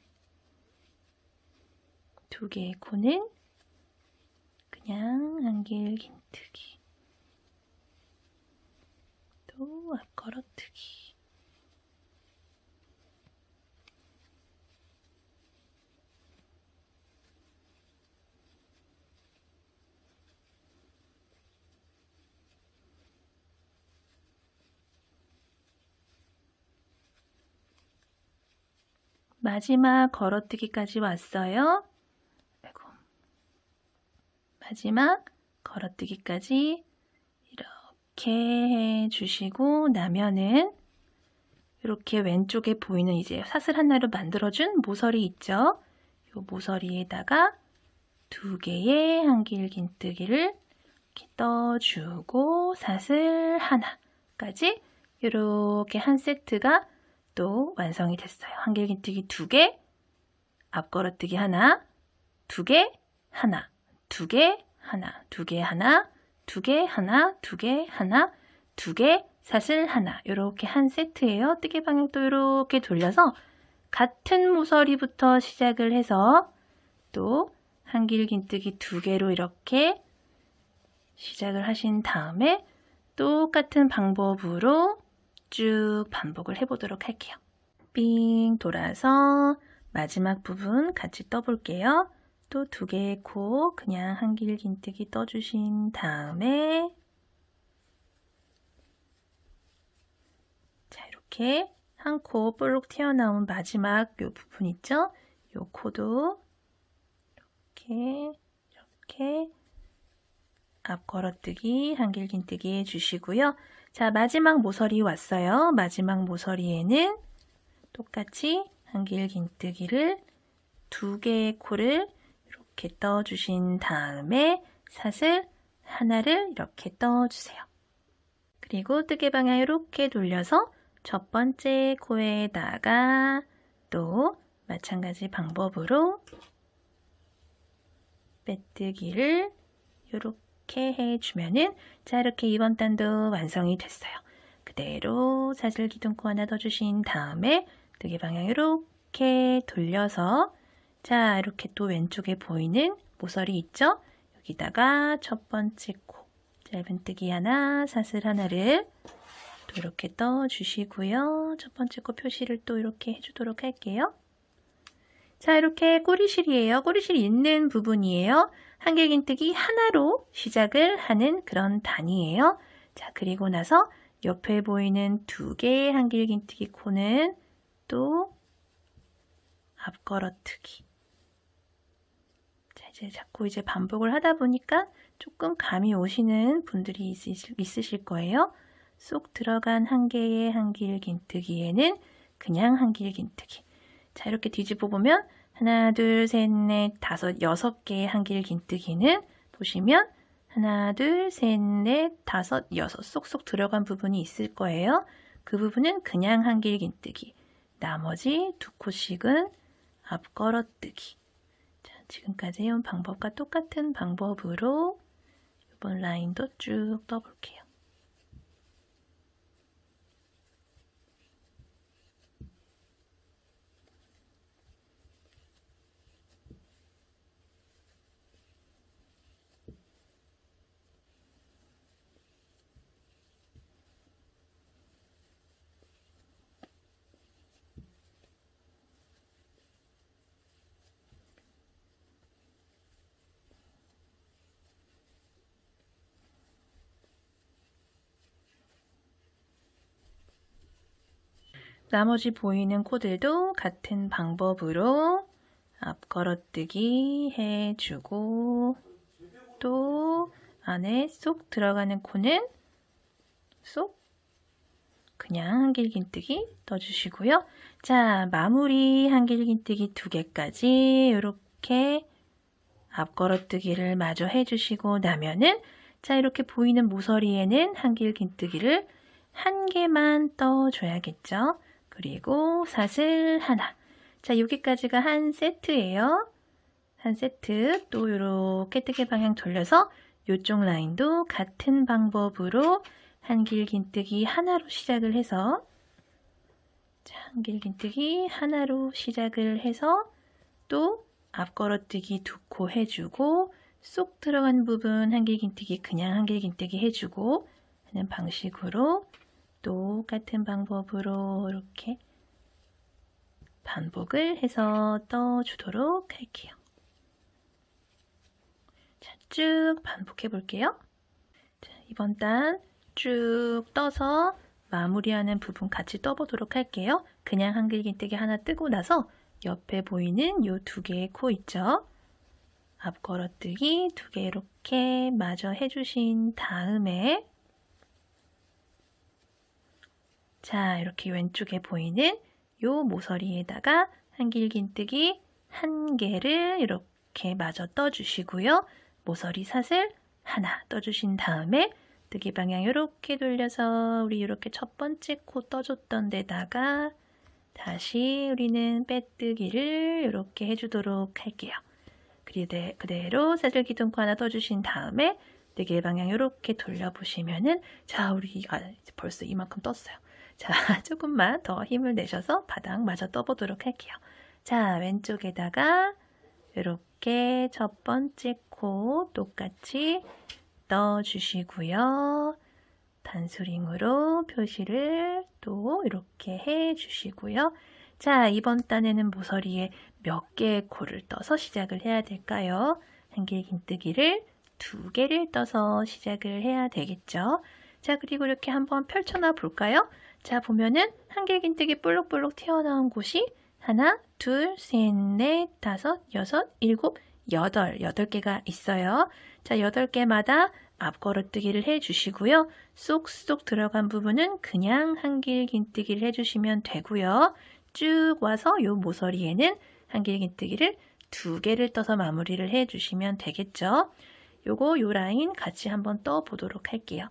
2개의 코는 그냥 한길긴뜨기 또 앞걸어뜨기 마지막 걸어뜨기까지 왔어요. 아이고. 마지막 걸어뜨기까지 이렇게 해주시고 나면은 이렇게 왼쪽에 보이는 이제 사슬 하나로 만들어준 모서리 있죠? 이 모서리에다가 2개의 한길긴뜨기를 이렇게 떠주고 사슬 하나까지 이렇게 한 세트가 또 완성이 됐어요. 한길긴뜨기 2개, 앞걸어뜨기 하나, 2개, 하나, 2개, 하나, 2개, 하나, 2개, 하나, 2개, 하나, 2개, 사슬 하나 이렇게 한 세트예요. 뜨개 방향 또 이렇게 돌려서 같은 모서리부터 시작을 해서 또 한길긴뜨기 2개로 이렇게 시작을 하신 다음에 똑같은 방법으로 쭉 반복을 해보도록 할게요. 삥 돌아서 마지막 부분 같이 떠볼게요. 또 두 개의 코 그냥 한길 긴뜨기 떠주신 다음에 자, 이렇게 한 코 볼록 튀어나온 마지막 요 부분 있죠? 요 코도 이렇게 앞 걸어뜨기, 한길 긴뜨기 해주시고요. 자, 마지막 모서리 왔어요. 마지막 모서리에는 똑같이 한길 긴뜨기를 두 개의 코를 이렇게 떠주신 다음에 사슬 하나를 이렇게 떠주세요. 그리고 뜨개 방향 이렇게 돌려서 첫 번째 코에다가 또 마찬가지 방법으로 빼뜨기를 이렇게 해주면은 자, 이렇게 이번 단도 완성이 됐어요. 그대로 사슬 기둥코 하나 더 주신 다음에 뜨개 방향 이렇게 돌려서 자, 이렇게 또 왼쪽에 보이는 모서리 있죠? 여기다가 첫 번째 코 짧은 뜨기 하나, 사슬 하나를 또 이렇게 떠주시고요. 첫 번째 코 표시를 또 이렇게 해주도록 할게요. 자, 이렇게 꼬리실이에요. 꼬리실 있는 부분이에요. 한길 긴뜨기 하나로 시작을 하는 그런 단위예요. 자, 그리고 나서 옆에 보이는 두 개의 한길 긴뜨기 코는 또 앞걸어뜨기. 자, 이제 자꾸 반복을 하다 보니까 조금 감이 오시는 분들이 있으실 거예요. 쏙 들어간 한 개의 한길 긴뜨기에는 그냥 한길 긴뜨기. 자, 이렇게 뒤집어 보면 하나, 둘, 셋, 넷, 다섯, 6개의 한길 긴뜨기는 보시면 하나, 둘, 셋, 넷, 다섯, 6 쏙쏙 들어간 부분이 있을 거예요. 그 부분은 그냥 한길 긴뜨기. 나머지 두 코씩은 앞걸어뜨기. 자, 지금까지 해온 방법과 똑같은 방법으로 이번 라인도 쭉 떠볼게요. 나머지 보이는 코들도 같은 방법으로 앞 걸어뜨기 해주고 또 안에 쏙 들어가는 코는 쏙 그냥 한길 긴뜨기 떠주시고요. 자, 마무리 한길 긴뜨기 2개까지 이렇게 앞 걸어뜨기를 마저 해주시고 나면은 자, 이렇게 보이는 모서리에는 한길 긴뜨기를 1개만 떠줘야겠죠. 그리고 사슬 하나. 자, 여기까지가 한 세트예요. 한 세트. 또 이렇게 뜨개 방향 돌려서 이쪽 라인도 같은 방법으로 한길 긴뜨기 하나로 시작을 해서 자, 한길 긴뜨기 하나로 시작을 해서 또 앞걸어뜨기 2코 해주고 쏙 들어간 부분 한길 긴뜨기 그냥 한길 긴뜨기 해주고 하는 방식으로 똑같은 방법으로 이렇게 반복을 해서 떠주도록 할게요. 자, 쭉 반복해 볼게요. 자, 이번 단 쭉 떠서 마무리하는 부분 같이 떠보도록 할게요. 그냥 한길 긴뜨기 하나 뜨고 나서 옆에 보이는 요 2개의 코 있죠? 앞 걸어뜨기 2개 이렇게 마저 해주신 다음에 자, 이렇게 왼쪽에 보이는 요 모서리에다가 한길 긴뜨기 1개를 이렇게 마저 떠주시고요. 모서리 사슬 하나 떠주신 다음에 뜨기 방향 이렇게 돌려서 우리 이렇게 첫 번째 코 떠줬던 데다가 다시 우리는 빼뜨기를 이렇게 해주도록 할게요. 그대로 사슬 기둥코 하나 떠주신 다음에 뜨기 방향 이렇게 돌려보시면은 자, 우리 벌써 이만큼 떴어요. 자, 조금만 더 힘을 내셔서 바닥 마저 떠보도록 할게요. 자, 왼쪽에다가 이렇게 첫 번째 코 똑같이 떠주시고요. 단수링으로 표시를 또 이렇게 해주시고요. 자, 이번 단에는 모서리에 몇 개의 코를 떠서 시작을 해야 될까요? 한길긴뜨기를 2개를 떠서 시작을 해야 되겠죠. 자, 그리고 이렇게 한번 펼쳐놔 볼까요? 자, 보면은 한길긴뜨기 볼록볼록 튀어나온 곳이 하나, 둘, 셋, 넷, 다섯, 여섯, 일곱, 여덟 8개가 있어요. 자, 8개마다 앞걸어뜨기를 해주시고요. 쏙쏙 들어간 부분은 그냥 한길긴뜨기를 해주시면 되고요. 쭉 와서 요 모서리에는 한길긴뜨기를 2개를 떠서 마무리를 해주시면 되겠죠. 요 라인 같이 한번 떠 보도록 할게요.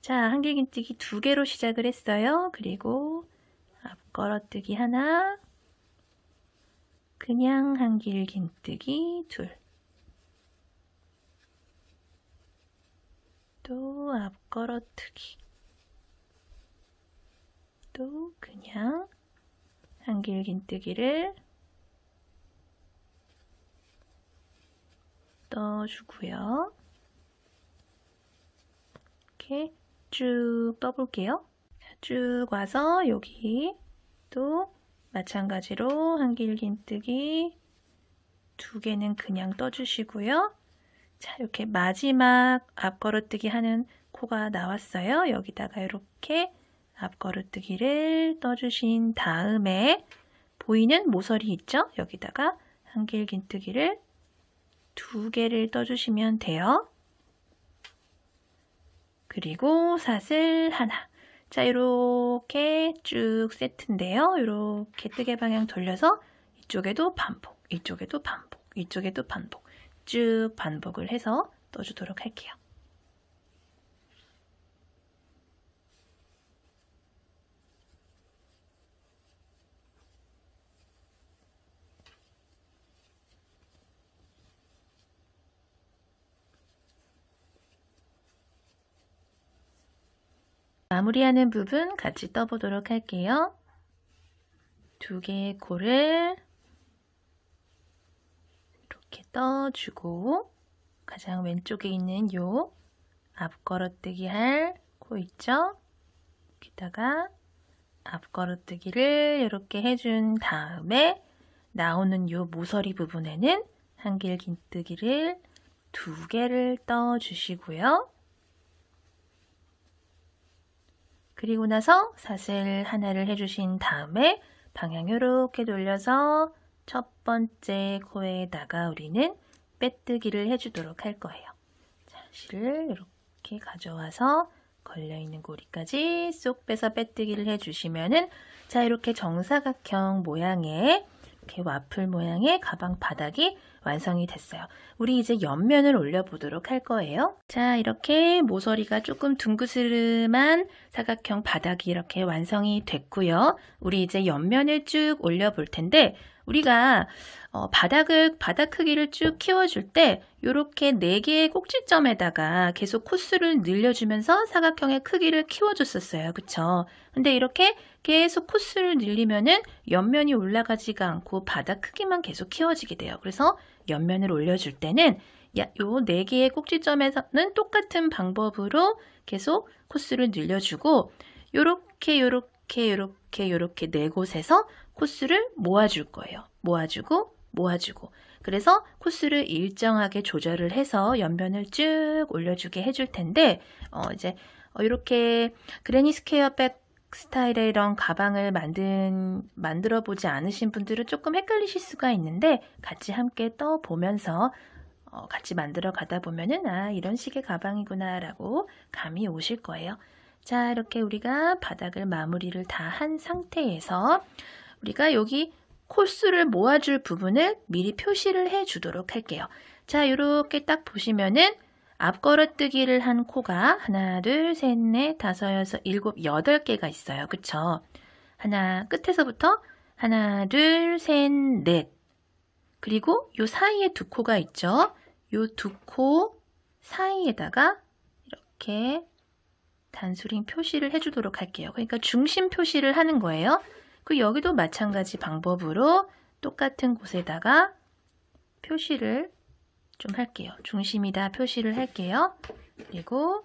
자, 한길긴뜨기 2개로 시작을 했어요. 그리고 앞걸어뜨기 하나, 그냥 한길긴뜨기 2, 또 앞걸어뜨기, 또 그냥 한길긴뜨기를 떠주고요. 이렇게 쭉 떠볼게요. 쭉 와서 여기 또 마찬가지로 한길긴뜨기 2개는 그냥 떠주시고요. 자, 이렇게 마지막 앞걸어뜨기 하는 코가 나왔어요. 여기다가 이렇게 앞걸어뜨기를 떠주신 다음에 보이는 모서리 있죠? 여기다가 한길긴뜨기를 2개를 떠주시면 돼요. 그리고 사슬 하나. 자, 이렇게 쭉 세트인데요. 이렇게 뜨개 방향 돌려서 이쪽에도 반복, 이쪽에도 반복, 이쪽에도 반복, 쭉 반복을 해서 떠주도록 할게요. 마무리하는 부분 같이 떠보도록 할게요. 2개의 코를 이렇게 떠주고 가장 왼쪽에 있는 요 앞걸어뜨기 할 코 있죠? 여기다가 앞걸어뜨기를 이렇게 해준 다음에 나오는 요 모서리 부분에는 한길긴뜨기를 2개를 떠주시고요. 그리고 나서 사슬 하나를 해주신 다음에 방향 이렇게 돌려서 첫 번째 코에다가 우리는 빼뜨기를 해주도록 할 거예요. 자, 실을 이렇게 가져와서 걸려있는 고리까지 쏙 빼서 빼뜨기를 해주시면은 자, 이렇게 정사각형 모양의 이렇게 와플 모양의 가방 바닥이 완성이 됐어요. 우리 이제 옆면을 올려보도록 할 거예요. 자, 이렇게 모서리가 조금 둥그스름한 사각형 바닥이 이렇게 완성이 됐고요. 우리 이제 옆면을 쭉 올려볼 텐데 우리가 바닥 크기를 쭉 키워줄 때 이렇게 4개의 꼭지점에다가 계속 코스를 늘려주면서 사각형의 크기를 키워줬었어요. 그쵸? 근데 이렇게 계속 코스를 늘리면은 옆면이 올라가지가 않고 바닥 크기만 계속 키워지게 돼요. 그래서 옆면을 올려줄 때는 요 4개의 꼭지점에서는 똑같은 방법으로 계속 코스를 늘려주고 요렇게 4곳에서 코스를 모아줄 거예요. 모아주고 그래서 코스를 일정하게 조절을 해서 옆면을 쭉 올려주게 해줄 텐데 이제 이렇게 그래니 스퀘어 백 스타일의 이런 가방을 만들어 보지 않으신 분들은 조금 헷갈리실 수가 있는데 같이 함께 떠보면서 같이 만들어 가다 보면은 아, 이런 식의 가방이구나 라고 감이 오실 거예요. 자, 이렇게 우리가 바닥을 마무리를 다 한 상태에서 우리가 여기 코스를 모아줄 부분을 미리 표시를 해 주도록 할게요. 자, 이렇게 딱 보시면은 앞걸어뜨기를 한 코가 하나, 둘, 셋, 넷, 다섯, 여섯, 일곱, 8개가 있어요. 그쵸? 끝에서부터 하나, 둘, 셋, 넷. 그리고 요 사이에 2코가 있죠? 요 2코 사이에다가 이렇게 단수링 표시를 해주도록 할게요. 그러니까 중심 표시를 하는 거예요. 그리고 여기도 마찬가지 방법으로 똑같은 곳에다가 표시를 좀 할게요. 중심이다 표시를 할게요. 그리고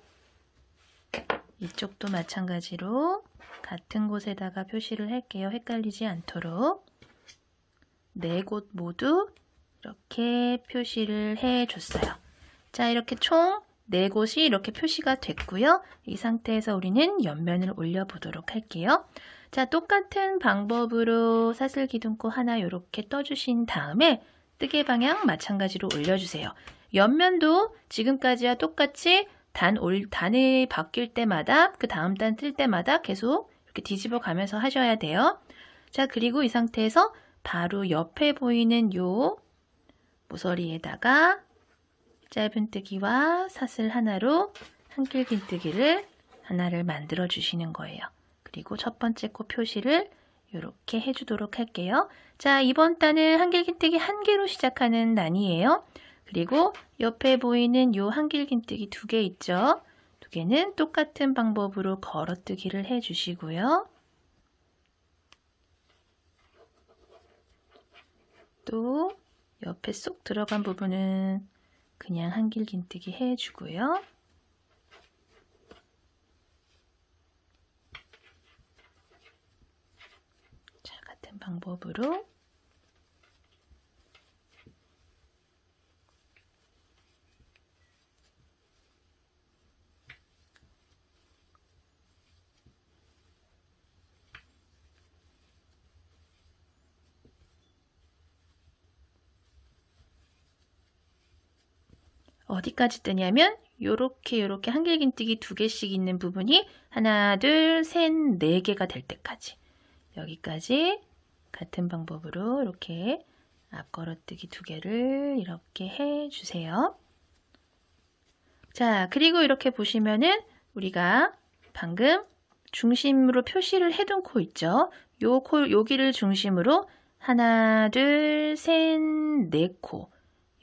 이쪽도 마찬가지로 같은 곳에다가 표시를 할게요. 헷갈리지 않도록. 네 곳 모두 이렇게 표시를 해줬어요. 자, 이렇게 총 4곳이 이렇게 표시가 됐고요. 이 상태에서 우리는 옆면을 올려보도록 할게요. 자, 똑같은 방법으로 사슬기둥코 하나 이렇게 떠주신 다음에 뜨개 방향 마찬가지로 올려주세요. 옆면도 지금까지와 똑같이 단이 바뀔 때마다 그 다음 단 뜰 때마다 계속 이렇게 뒤집어 가면서 하셔야 돼요. 자, 그리고 이 상태에서 바로 옆에 보이는 요 모서리에다가 짧은뜨기와 사슬 하나로 한길긴뜨기를 하나를 만들어 주시는 거예요. 그리고 첫 번째 코 표시를 이렇게 해주도록 할게요. 자, 이번 단은 한길긴뜨기 1개로 시작하는 단이에요. 그리고 옆에 보이는 요 한길긴뜨기 2개 있죠. 2개는 똑같은 방법으로 걸어뜨기를 해주시고요. 또 옆에 쏙 들어간 부분은 그냥 한길긴뜨기 해주고요. 자, 같은 방법으로 어디까지 뜨냐면 요렇게 한길긴뜨기 2개씩 있는 부분이 하나, 둘, 셋, 4개가 될 때까지 여기까지 같은 방법으로 이렇게 앞걸어뜨기 2개를 이렇게 해주세요. 자, 그리고 이렇게 보시면은 우리가 방금 중심으로 표시를 해둔 코 있죠? 여기를 중심으로 하나, 둘, 셋, 4코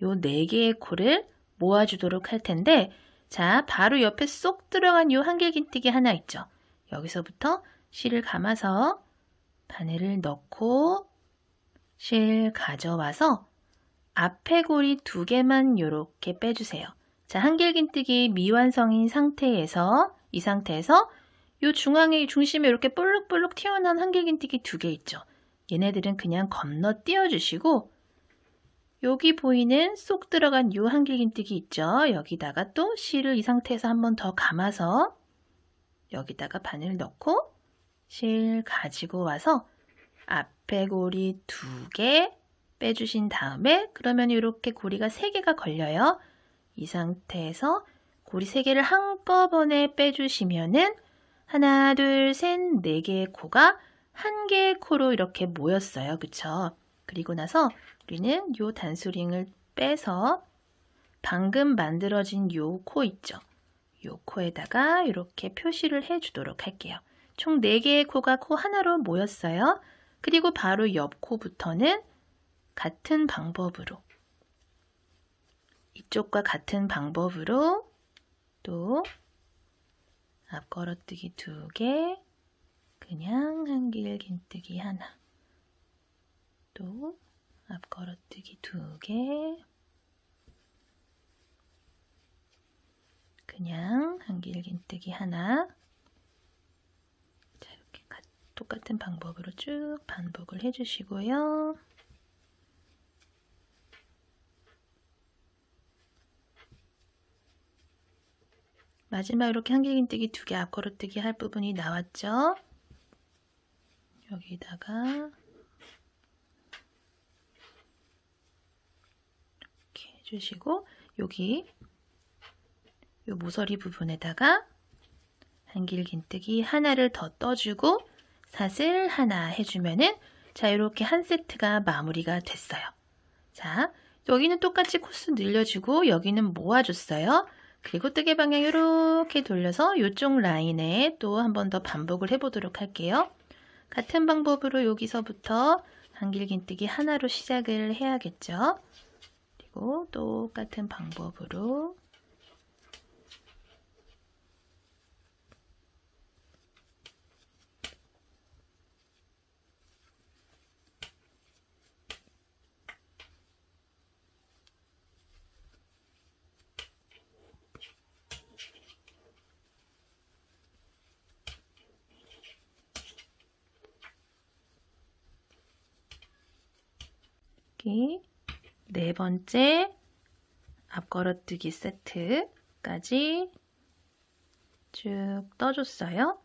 요 4개의 코를 모아주도록 할 텐데 자, 바로 옆에 쏙 들어간 요 한길긴뜨기 하나 있죠? 여기서부터 실을 감아서 바늘을 넣고 실 가져와서 앞에 고리 2개만 이렇게 빼주세요. 자, 한길긴뜨기 미완성인 상태에서 이 상태에서 요 중심에 이렇게 볼록볼록 튀어나온 한길긴뜨기 2개 있죠? 얘네들은 그냥 건너뛰어 주시고 여기 보이는 쏙 들어간 요 한길긴뜨기 있죠? 여기다가 또 실을 이 상태에서 한 번 더 감아서 여기다가 바늘 넣고 실 가지고 와서 앞에 고리 2개 빼주신 다음에 그러면 이렇게 고리가 3개가 걸려요. 이 상태에서 고리 3개를 한꺼번에 빼주시면은 하나, 둘, 셋, 4개의 코가 1개의 코로 이렇게 모였어요. 그쵸? 그리고 나서 우리는 요 단수링을 빼서 방금 만들어진 요 코 있죠? 요 코에다가 이렇게 표시를 해주도록 할게요. 총 4개의 코가 코 하나로 모였어요. 그리고 바로 옆 코부터는 같은 방법으로 이쪽과 같은 방법으로 또 앞걸어뜨기 2개 그냥 한길긴뜨기 하나 또 앞걸어뜨기 2개 그냥 한길긴뜨기 하나 자, 이렇게 똑같은 방법으로 쭉 반복을 해주시고요. 마지막 이렇게 한길긴뜨기 2개 앞걸어뜨기 할 부분이 나왔죠? 여기다가 이렇게 해주시고 여기 요 모서리 부분에다가 한길긴뜨기 하나를 더 떠주고 사슬 하나 해주면은 자, 이렇게 한 세트가 마무리가 됐어요. 자, 여기는 똑같이 코스 늘려주고 여기는 모아줬어요. 그리고 뜨개 방향 이렇게 돌려서 이쪽 라인에 또 한 번 더 반복을 해보도록 할게요. 같은 방법으로 여기서부터 한길긴뜨기 하나로 시작을 해야겠죠. 그리고 똑같은 방법으로 여기 네 번째 앞걸어뜨기 세트까지 쭉 떠줬어요.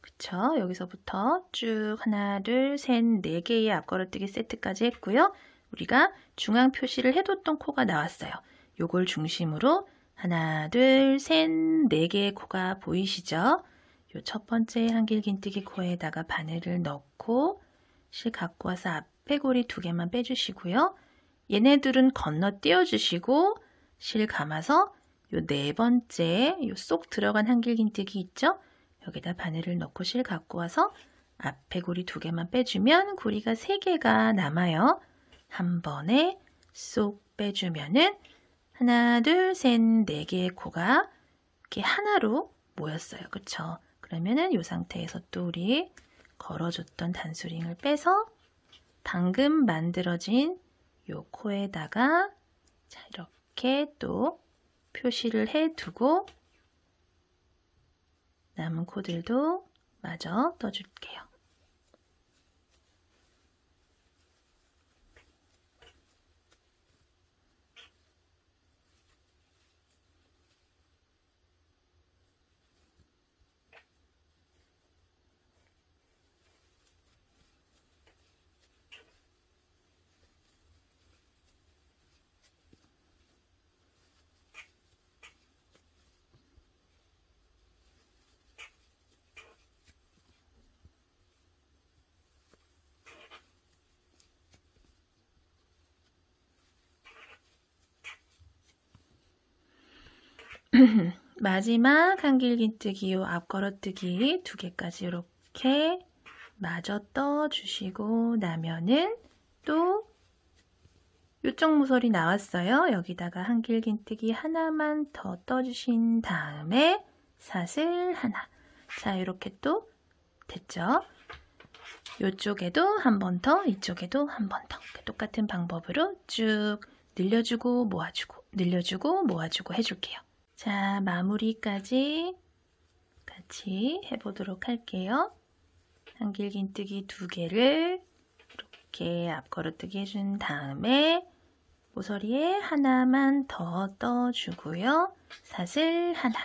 그쵸? 여기서부터 쭉 하나, 둘, 셋, 네 개의 앞걸어뜨기 세트까지 했고요. 우리가 중앙 표시를 해뒀던 코가 나왔어요. 요걸 중심으로 하나, 둘, 셋, 네 개의 코가 보이시죠? 요 첫 번째 한길긴뜨기 코에다가 바늘을 넣고 실 갖고 와서 앞에 고리 두 개만 빼주시고요. 얘네들은 건너뛰어 주시고 실 감아서 요 네 번째 요 쏙 들어간 한길긴뜨기 있죠? 여기다 바늘을 넣고 실 갖고 와서 앞에 고리 두 개만 빼주면 고리가 세 개가 남아요. 한 번에 쏙 빼주면은 하나, 둘, 셋, 네 개의 코가 이렇게 하나로 모였어요. 그쵸? 그러면은 이 상태에서 또 우리 걸어줬던 단수링을 빼서 방금 만들어진 요 코에다가 자, 이렇게 또 표시를 해두고 남은 코들도 마저 떠줄게요. 마지막 한길긴뜨기 요 앞걸어뜨기 두 개까지 이렇게 마저 떠주시고 나면은 또 요쪽 모서리 나왔어요. 여기다가 한길긴뜨기 하나만 더 떠주신 다음에 사슬 하나. 자, 이렇게 또 됐죠? 요쪽에도 한 번 더, 이쪽에도 한 번 더. 똑같은 방법으로 쭉 늘려주고 모아주고 늘려주고 모아주고 해줄게요. 자, 마무리까지 같이 해보도록 할게요. 한길긴뜨기 두 개를 이렇게 앞걸어뜨기 해준 다음에 모서리에 하나만 더 떠주고요. 사슬 하나.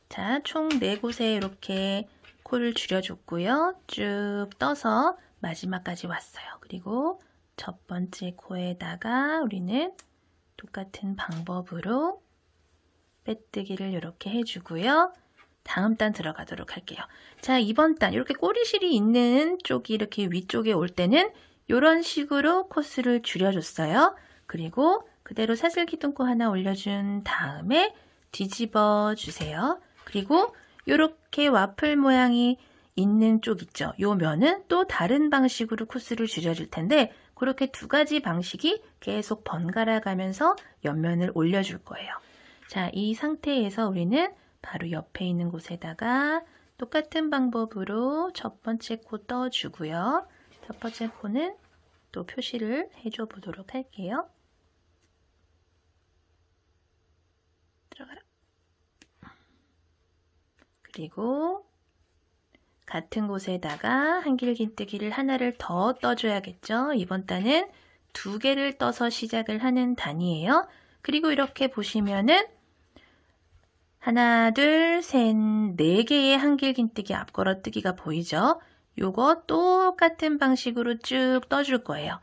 자, 총 4곳에 이렇게 코를 줄여줬고요. 쭉 떠서 마지막까지 왔어요. 그리고 첫 번째 코에다가 우리는 똑같은 방법으로 빼뜨기를 이렇게 해주고요. 다음 단 들어가도록 할게요. 자, 이번 단 이렇게 꼬리실이 있는 쪽이 이렇게 위쪽에 올 때는 이런 식으로 코스를 줄여줬어요. 그리고 그대로 사슬 기둥코 하나 올려준 다음에 뒤집어 주세요. 그리고 이렇게 와플 모양이 있는 쪽 있죠. 요 면은 또 다른 방식으로 코스를 줄여줄 텐데 그렇게 두 가지 방식이 계속 번갈아 가면서 옆면을 올려줄 거예요. 자, 이 상태에서 우리는 바로 옆에 있는 곳에다가 똑같은 방법으로 첫 번째 코 떠주고요. 첫 번째 코는 또 표시를 해줘 보도록 할게요. 들어가라. 그리고 같은 곳에다가 한길긴뜨기를 하나를 더 떠줘야겠죠. 이번 단은 두 개를 떠서 시작을 하는 단이에요. 그리고 이렇게 보시면은 하나, 둘, 셋, 네 개의 한길긴뜨기 앞걸어뜨기가 보이죠? 요거 똑같은 방식으로 쭉 떠줄 거예요.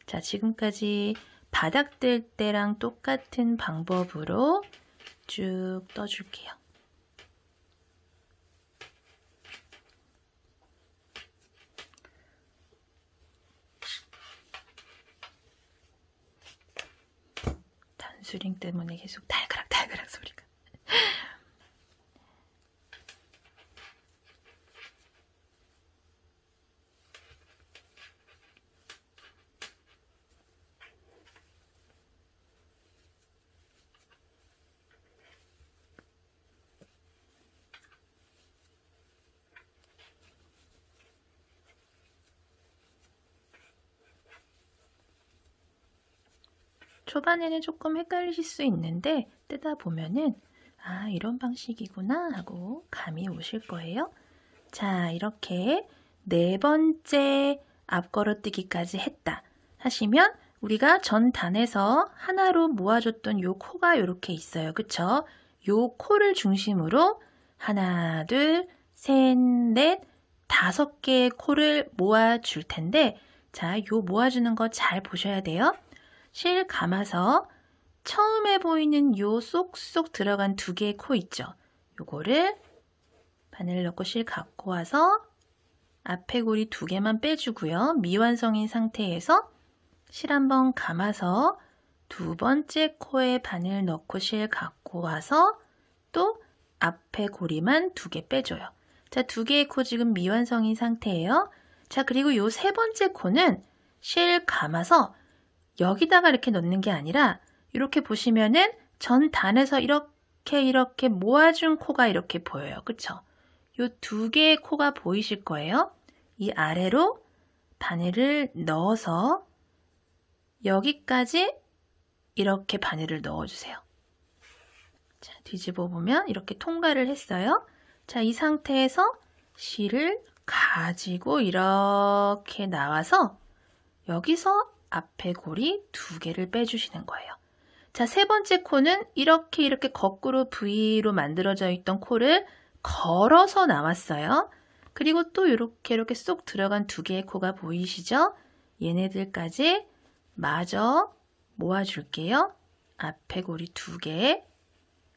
자, 지금까지 바닥 뜰 때랑 똑같은 방법으로 쭉 떠줄게요. 단수링 때문에 계속 달그락 소리가. 초반에는 조금 헷갈리실 수 있는데 뜨다 보면은 아, 이런 방식이구나 하고 감이 오실 거예요. 자, 이렇게 네 번째 앞걸어뜨기까지 했다 하시면 우리가 전 단에서 하나로 모아줬던 요 코가 이렇게 있어요. 그쵸? 요 코를 중심으로 하나, 둘, 셋, 넷, 5개의 코를 모아줄 텐데, 자, 요 모아주는 거 잘 보셔야 돼요. 실 감아서 처음에 보이는 요 쏙쏙 들어간 2개의 코 있죠? 요거를 바늘 넣고 실 갖고 와서 앞에 고리 2개만 빼주고요. 미완성인 상태에서 실 한번 감아서 2번째 코에 바늘 넣고 실 갖고 와서 또 앞에 고리만 2개 빼줘요. 자, 2개의 코 지금 미완성인 상태예요. 자, 그리고 요 3번째 코는 실 감아서 여기다가 이렇게 넣는 게 아니라 이렇게 보시면은 전 단에서 이렇게 모아준 코가 이렇게 보여요. 그쵸? 요 2개의 코가 보이실 거예요. 이 아래로 바늘을 넣어서 여기까지 이렇게 바늘을 넣어주세요. 자, 뒤집어 보면 이렇게 통과를 했어요. 자, 이 상태에서 실을 가지고 이렇게 나와서 여기서 앞에 고리 2개를 빼주시는 거예요. 자, 3번째 코는 이렇게 거꾸로 V로 만들어져 있던 코를 걸어서 나왔어요. 그리고 또 이렇게 쏙 들어간 2개의 코가 보이시죠? 얘네들까지 마저 모아줄게요. 앞에 고리 2개,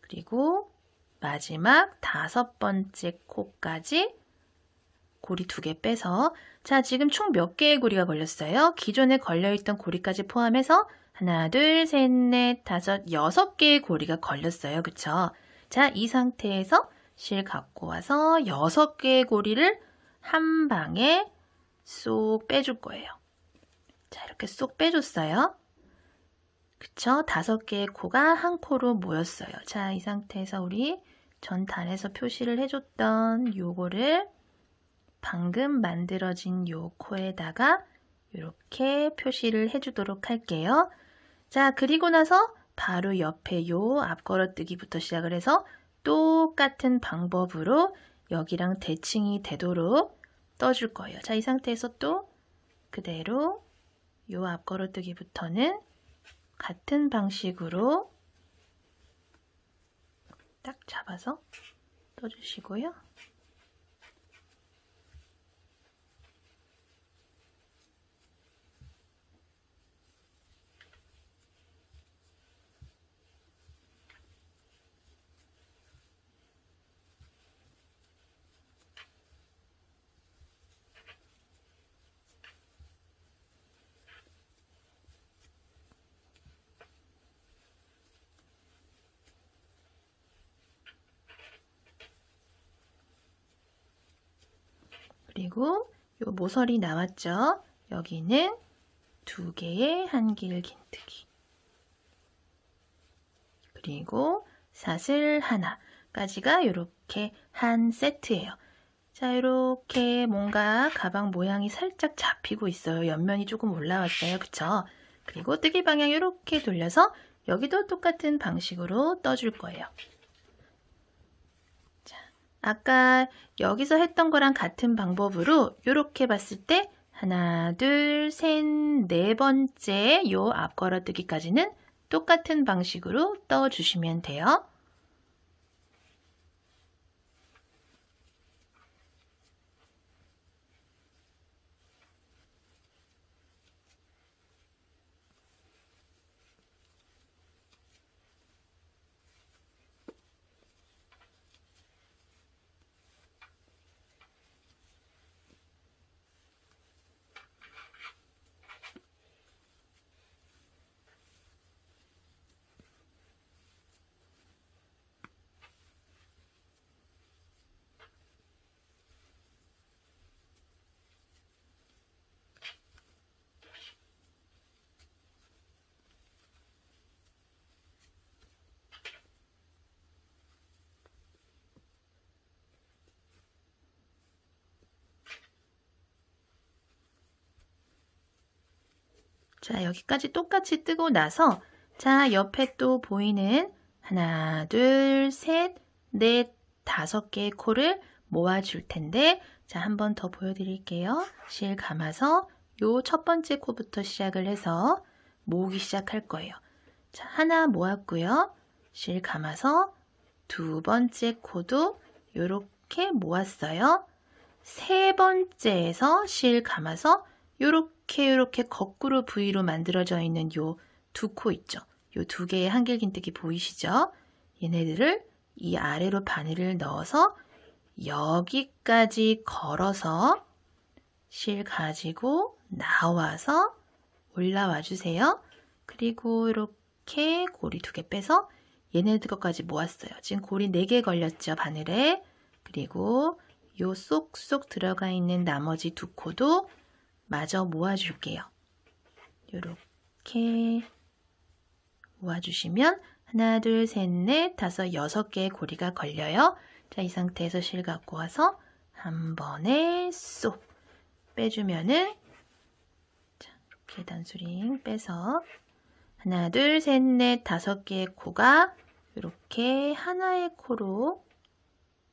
그리고 마지막 5번째 코까지 고리 2개 빼서, 자, 지금 총 몇 개의 고리가 걸렸어요? 기존에 걸려있던 고리까지 포함해서 하나, 둘, 셋, 넷, 5, 6개의 고리가 걸렸어요. 그쵸? 자, 이 상태에서 실 갖고 와서 6개의 고리를 한 방에 쏙 빼줄 거예요. 자, 이렇게 쏙 빼줬어요. 그쵸? 5개의 코가 한 코로 모였어요. 자, 이 상태에서 우리 전 단에서 표시를 해줬던 요거를 방금 만들어진 요 코에다가 이렇게 표시를 해주도록 할게요. 자, 그리고 나서 바로 옆에 요 앞걸어뜨기부터 시작을 해서 똑같은 방법으로 여기랑 대칭이 되도록 떠줄 거예요. 자, 이 상태에서 또 그대로 요 앞걸어뜨기부터는 같은 방식으로 딱 잡아서 떠주시고요. 그리고 요 모서리 나왔죠? 여기는 2개의 한길 긴뜨기, 그리고 사슬 하나까지가 이렇게 한 세트예요. 자, 이렇게 뭔가 가방 모양이 살짝 잡히고 있어요. 옆면이 조금 올라왔어요. 그쵸? 그리고 뜨기 방향 이렇게 돌려서 여기도 똑같은 방식으로 떠줄 거예요. 자, 아까 여기서 했던 거랑 같은 방법으로 이렇게 봤을 때 하나, 둘, 셋, 4번째 요 앞걸어뜨기까지는 똑같은 방식으로 떠주시면 돼요. 자, 여기까지 똑같이 뜨고 나서 자, 옆에 또 보이는 하나, 둘, 셋, 넷, 5개의 코를 모아줄 텐데, 자, 한 번 더 보여드릴게요. 실 감아서 요 첫 번째 코부터 시작을 해서 모으기 시작할 거예요. 자, 하나 모았고요. 실 감아서 두 번째 코도 이렇게 모았어요. 세 번째에서 실 감아서 이렇게 거꾸로 V로 만들어져 있는 요 두 코 있죠. 요 두 개의 한길긴뜨기 보이시죠? 얘네들을 이 아래로 바늘을 넣어서 여기까지 걸어서 실 가지고 나와서 올라와 주세요. 그리고 이렇게 고리 두 개 빼서 얘네들 것까지 모았어요. 지금 고리 4개 걸렸죠, 바늘에. 그리고 요 쏙쏙 들어가 있는 나머지 두 코도 마저 모아줄게요. 요렇게 모아주시면 하나, 둘, 셋, 넷, 다섯, 6개의 고리가 걸려요. 자, 이 상태에서 실 갖고 와서 한 번에 쏙 빼주면은, 자, 이렇게 단수링 빼서 하나, 둘, 셋, 넷, 5개의 코가 이렇게 하나의 코로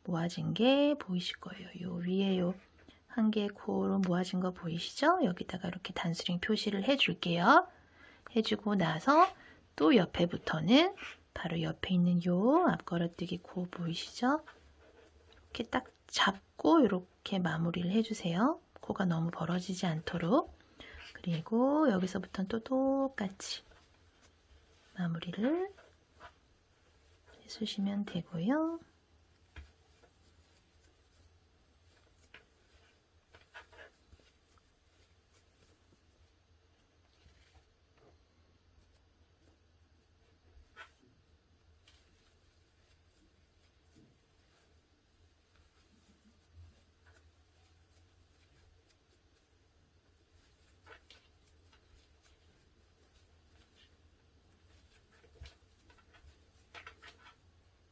모아진 게 보이실 거예요. 요 위에 요 한 개의 코로 모아진 거 보이시죠? 여기다가 이렇게 단수링 표시를 해줄게요. 해주고 나서 또 옆에부터는 바로 옆에 있는 요 앞걸어뜨기 코 보이시죠? 이렇게 딱 잡고 이렇게 마무리를 해주세요. 코가 너무 벌어지지 않도록. 그리고 여기서부터는 또 똑같이 마무리를 해주시면 되고요.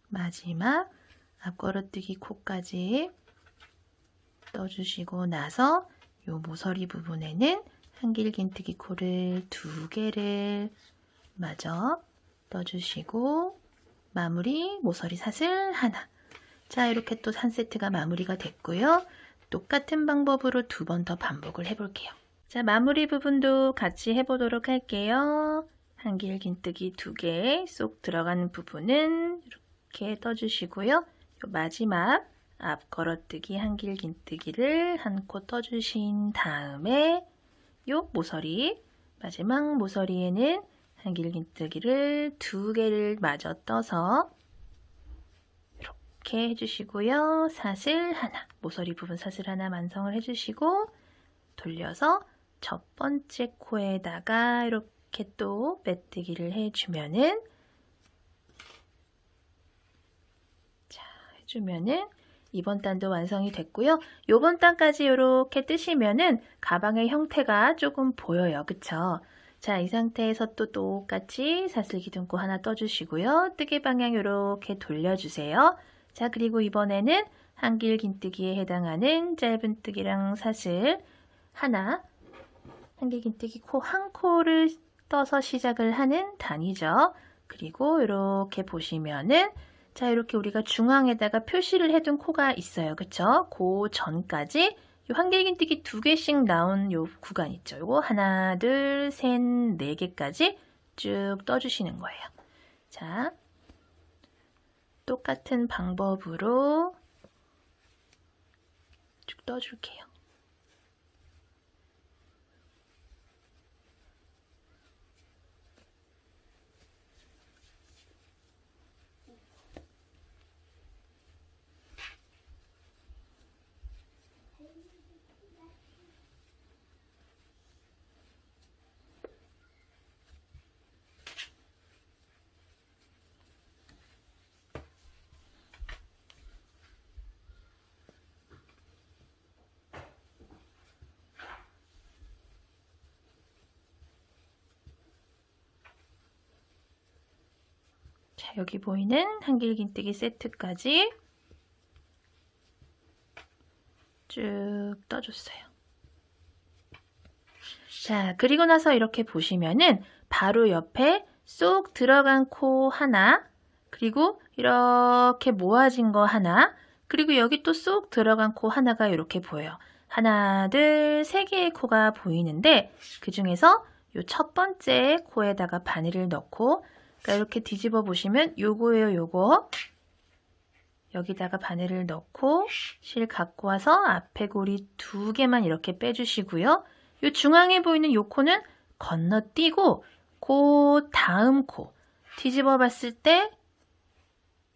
마지막 앞걸어뜨기 코까지 떠주시고 나서 요 모서리 부분에는 한길긴뜨기 코를 2개를 마저 떠주시고 마무리 모서리 사슬 하나. 자, 이렇게 또 한 세트가 마무리가 됐고요. 똑같은 방법으로 2번 더 반복을 해볼게요. 자, 마무리 부분도 같이 해보도록 할게요. 한길긴뜨기 2개 쏙 들어가는 부분은 이렇게 떠주시고요. 요 마지막 앞 걸어뜨기 한길긴뜨기를 한 코 떠주신 다음에 요 모서리, 마지막 모서리에는 한길긴뜨기를 2개를 마저 떠서 이렇게 해주시고요. 사슬 하나, 모서리 부분 사슬 하나 완성을 해주시고 돌려서 첫 번째 코에다가 이렇게 또 빼뜨기를 해주면은, 자, 해주면은 이번 단도 완성이 됐고요. 요번 단까지 이렇게 뜨시면은 가방의 형태가 조금 보여요. 그쵸? 자, 이 상태에서 또 똑같이 사슬 기둥코 하나 떠주시고요. 뜨개 방향 이렇게 돌려주세요. 자, 그리고 이번에는 한길긴뜨기에 해당하는 짧은 뜨기랑 사슬 하나, 한길긴뜨기 코 한 코를 떠서 시작을 하는 단이죠. 그리고 이렇게 보시면은, 자, 이렇게 우리가 중앙에다가 표시를 해둔 코가 있어요. 그쵸? 그 전까지 요 한길긴뜨기 2개씩 나온 요 구간 있죠. 요거 하나, 둘, 셋, 4개까지 쭉 떠주시는 거예요. 자, 똑같은 방법으로 쭉 떠줄게요. 자, 여기 보이는 한길긴뜨기 세트까지 쭉 떠줬어요. 자, 그리고 나서 이렇게 보시면은 바로 옆에 쏙 들어간 코 하나, 그리고 이렇게 모아진 거 하나, 그리고 여기 또 쏙 들어간 코 하나가 이렇게 보여요. 하나, 둘, 3개의 코가 보이는데 그 중에서 요 첫 번째 코에다가 바늘을 넣고, 그러니까 이렇게 뒤집어 보시면 요거예요, 요거. 여기다가 바늘을 넣고 실 갖고 와서 앞에 고리 2개만 이렇게 빼주시고요. 요 중앙에 보이는 요 코는 건너뛰고 그 다음 코 뒤집어 봤을 때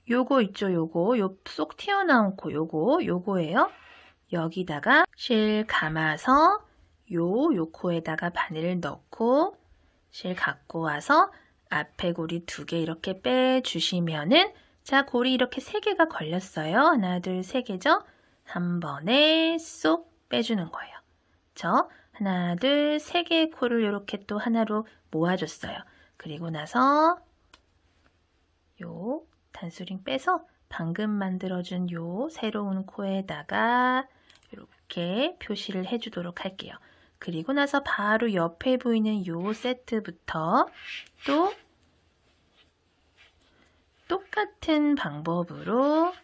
요거 있죠, 요거. 요 쏙 튀어나온 코 요거예요. 여기다가 실 감아서 요 코에다가 바늘을 넣고 실 갖고 와서 앞에 고리 2개 이렇게 빼주시면은, 자, 고리 이렇게 3개가 걸렸어요. 하나, 둘, 3개죠? 한 번에 쏙 빼주는 거예요. 하나, 둘, 3개의 코를 이렇게 또 하나로 모아줬어요. 그리고 나서 요 단수링 빼서 방금 만들어준 요 새로운 코에다가 이렇게 표시를 해주도록 할게요. 그리고 나서 바로 옆에 보이는 요 세트부터 또 똑같은 방법으로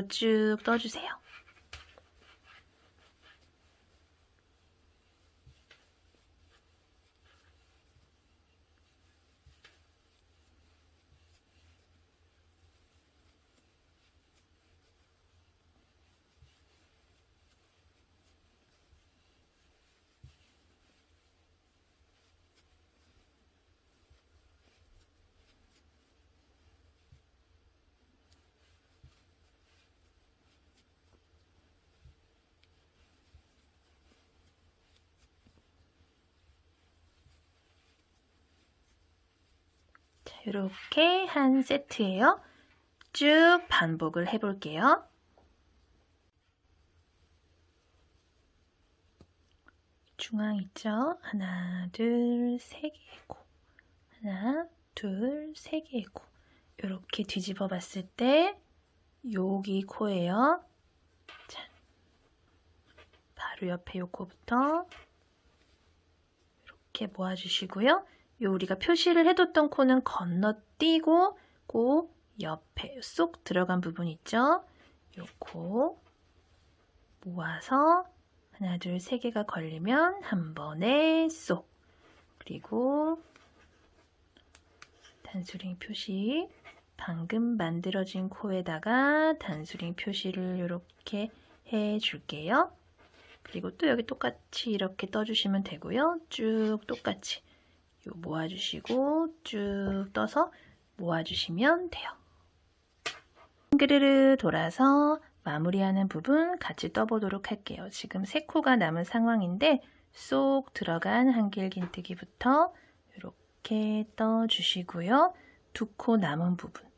쭉 떠주세요. 자, 이렇게 한 세트예요. 쭉 반복을 해볼게요. 중앙 있죠? 하나, 둘, 3개의 코. 하나, 둘, 3개의 코. 이렇게 뒤집어 봤을 때 여기 코예요. 자, 바로 옆에 요 코부터 이렇게 모아주시고요. 요 우리가 표시를 해뒀던 코는 건너뛰고 그 옆에 쏙 들어간 부분 있죠? 요 코 모아서 하나, 둘, 3개가 걸리면 한 번에 쏙. 그리고 단수링 표시, 방금 만들어진 코에다가 단수링 표시를 이렇게 해줄게요. 그리고 또 여기 똑같이 이렇게 떠주시면 되고요. 쭉 똑같이 요 모아주시고 쭉 떠서 모아주시면 돼요. 싱그르르 돌아서 마무리하는 부분 같이 떠보도록 할게요. 지금 3코가 남은 상황인데 쏙 들어간 한길긴뜨기부터 이렇게 떠주시고요. 2코 남은 부분,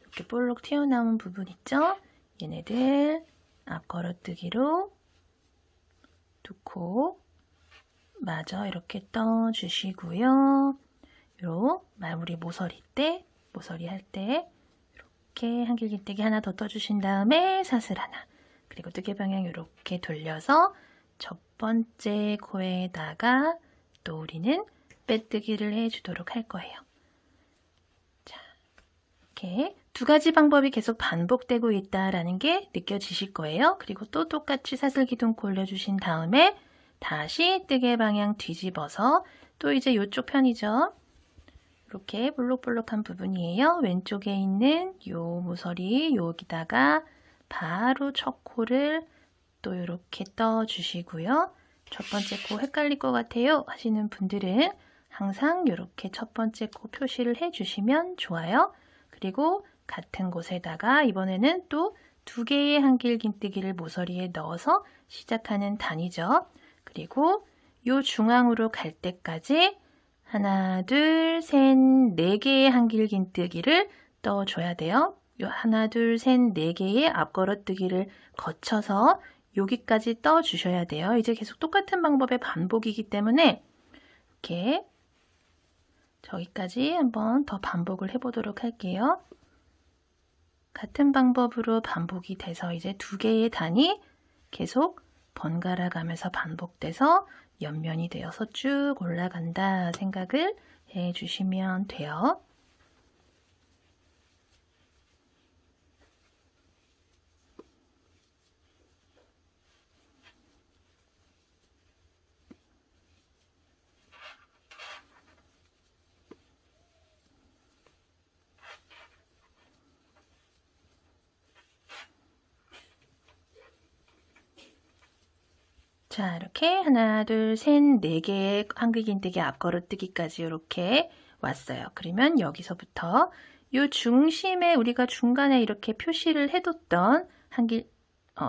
이렇게 볼록 튀어나온 부분 있죠? 얘네들 앞걸어뜨기로 2코 마저 이렇게 떠주시고요. 요 마무리 모서리 할 때 이렇게 한길긴뜨기 하나 더 떠주신 다음에 사슬 하나, 그리고 뜨개 방향 이렇게 돌려서 첫 번째 코에다가 또 우리는 빼뜨기를 해주도록 할 거예요. 자, 이렇게 2가지 방법이 계속 반복되고 있다라는 게 느껴지실 거예요. 그리고 또 똑같이 사슬 기둥 올려주신 다음에 다시 뜨개 방향 뒤집어서 또 이제 이쪽 편이죠. 이렇게 볼록볼록한 부분이에요. 왼쪽에 있는 요 모서리 여기다가 바로 첫 코를 또 이렇게 떠주시고요. 첫 번째 코 헷갈릴 것 같아요 하시는 분들은 항상 이렇게 첫 번째 코 표시를 해주시면 좋아요. 그리고 같은 곳에다가 이번에는 또 2개의 한길긴뜨기를 모서리에 넣어서 시작하는 단이죠. 그리고 요 중앙으로 갈 때까지 하나, 둘, 셋, 4개의 한길긴뜨기를 떠줘야 돼요. 요 하나, 둘, 셋, 4개의 앞걸어뜨기를 거쳐서 여기까지 떠주셔야 돼요. 이제 계속 똑같은 방법의 반복이기 때문에 이렇게 저기까지 한번 더 반복을 해보도록 할게요. 같은 방법으로 반복이 돼서 이제 2개의 단이 계속 번갈아 가면서 반복돼서 옆면이 되어서 쭉 올라간다 생각을 해주시면 돼요. 자, 이렇게 하나, 둘, 셋, 네 개의 한길긴뜨기 앞걸어뜨기까지 이렇게 왔어요. 그러면 여기서부터 이 중심에 우리가 중간에 이렇게 표시를 해뒀던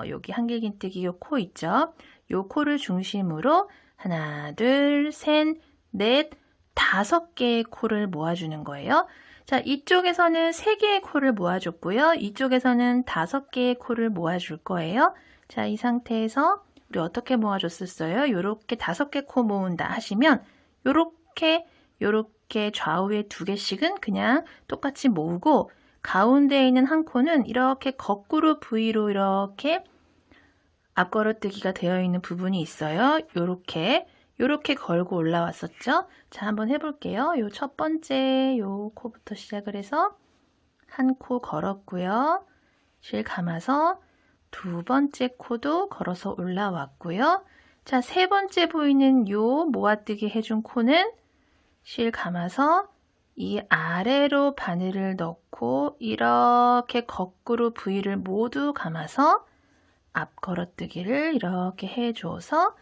여기 한길긴뜨기 요 코 있죠? 요 코를 중심으로 하나, 둘, 셋, 넷, 5개의 코를 모아주는 거예요. 자, 이쪽에서는 3개의 코를 모아줬고요. 이쪽에서는 5개의 코를 모아줄 거예요. 자, 이 상태에서 우리 어떻게 모아줬었어요? 요렇게 5개 코 모은다 하시면 요렇게 좌우에 2개씩은 그냥 똑같이 모으고 가운데에 있는 한 코는 이렇게 거꾸로 V로 이렇게 앞걸어뜨기가 되어 있는 부분이 있어요. 요렇게 걸고 올라왔었죠? 자, 한번 해볼게요. 요 첫 번째 요 코부터 시작을 해서 한 코 걸었고요. 실 감아서 2번째 코도 걸어서 올라왔고요. 자, 3번째 보이는 요 모아뜨기 해준 코는 실 감아서 이 아래로 바늘을 넣고 이렇게 거꾸로 V를 모두 감아서 앞걸어뜨기를 이렇게 해줘서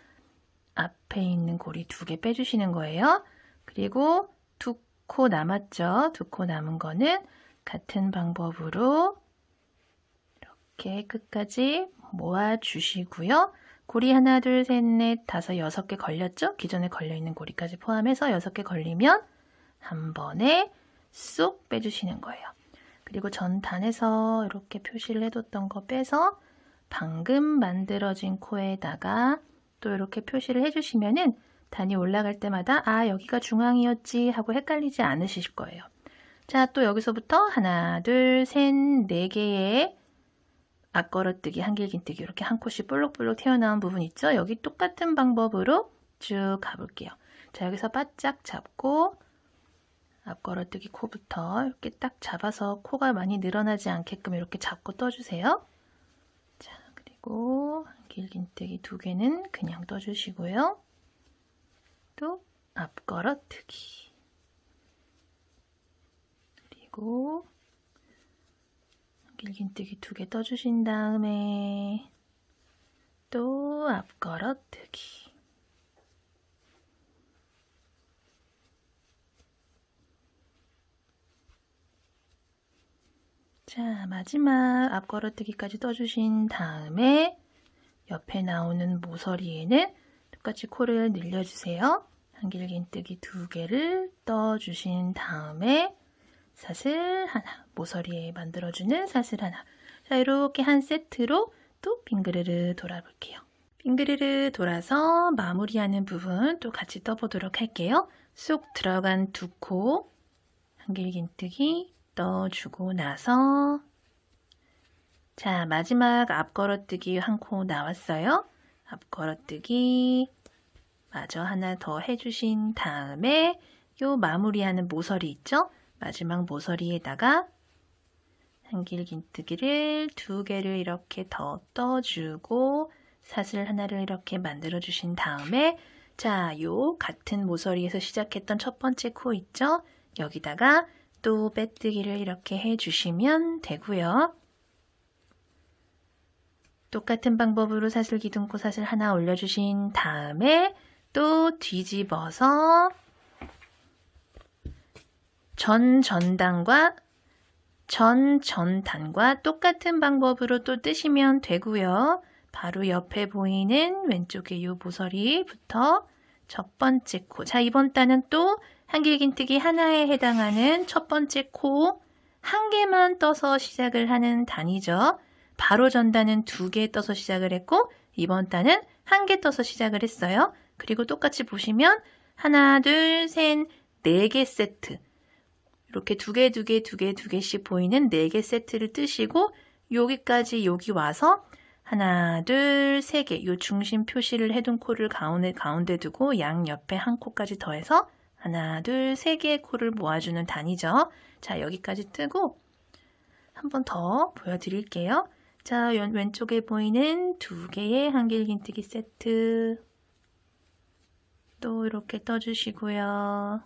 앞에 있는 고리 2개 빼주시는 거예요. 그리고 2코 남았죠. 2코 남은 거는 같은 방법으로 이렇게 끝까지 모아주시고요. 고리 하나, 둘, 셋, 넷, 5, 6개 걸렸죠? 기존에 걸려있는 고리까지 포함해서 6개 걸리면 한 번에 쏙 빼주시는 거예요. 그리고 전단에서 이렇게 표시를 해뒀던 거 빼서 방금 만들어진 코에다가 또 이렇게 표시를 해주시면은 단이 올라갈 때마다 아, 여기가 중앙이었지 하고 헷갈리지 않으실 거예요. 자, 또 여기서부터 하나, 둘, 셋, 4개의 앞걸어뜨기, 한길긴뜨기 이렇게 한 코씩 볼록볼록 튀어나온 부분 있죠? 여기 똑같은 방법으로 쭉 가볼게요. 자, 여기서 바짝 잡고 앞걸어뜨기 코부터 이렇게 딱 잡아서 코가 많이 늘어나지 않게끔 이렇게 잡고 떠주세요. 자, 그리고 한길긴뜨기 2개는 그냥 떠주시고요. 또 앞걸어뜨기 그리고 한길긴뜨기 2개 떠주신 다음에 또 앞걸어뜨기 자, 마지막 앞걸어뜨기까지 떠주신 다음에 옆에 나오는 모서리에는 똑같이 코를 늘려주세요. 한길긴뜨기 2개를 떠주신 다음에 사슬 하나, 모서리에 만들어주는 사슬 하나. 자, 이렇게 한 세트로 또 빙그르르 돌아볼게요. 빙그르르 돌아서 마무리하는 부분 또 같이 떠보도록 할게요. 쏙 들어간 2코 한길긴뜨기 떠주고 나서 자, 마지막 앞걸어뜨기 한 코 나왔어요. 앞걸어뜨기 마저 하나 더 해주신 다음에 요 마무리하는 모서리 있죠? 마지막 모서리에다가 한길긴뜨기를 2개를 이렇게 더 떠주고 사슬 하나를 이렇게 만들어 주신 다음에 자, 요 같은 모서리에서 시작했던 첫 번째 코 있죠? 여기다가 또 빼뜨기를 이렇게 해주시면 되고요. 똑같은 방법으로 사슬 기둥코 사슬 하나 올려주신 다음에 또 뒤집어서 전단과 똑같은 방법으로 또 뜨시면 되고요. 바로 옆에 보이는 왼쪽에 이 모서리부터 첫 번째 코. 자, 이번 단은 또 한길긴뜨기 하나에 해당하는 첫 번째 코 한 개만 떠서 시작을 하는 단이죠. 바로 전단은 2개 떠서 시작을 했고 이번 단은 1개 떠서 시작을 했어요. 그리고 똑같이 보시면 하나, 둘, 셋, 4개 세트. 이렇게 2개씩 보이는 4개 세트를 뜨시고 여기까지 여기 와서 하나, 둘, 3개 이 중심 표시를 해둔 코를 가운데 두고 양옆에 한 코까지 더해서 하나, 둘, 3개의 코를 모아주는 단이죠. 자, 여기까지 뜨고 한 번 더 보여드릴게요. 자, 왼쪽에 보이는 2개의 한길긴뜨기 세트 또 이렇게 떠주시고요.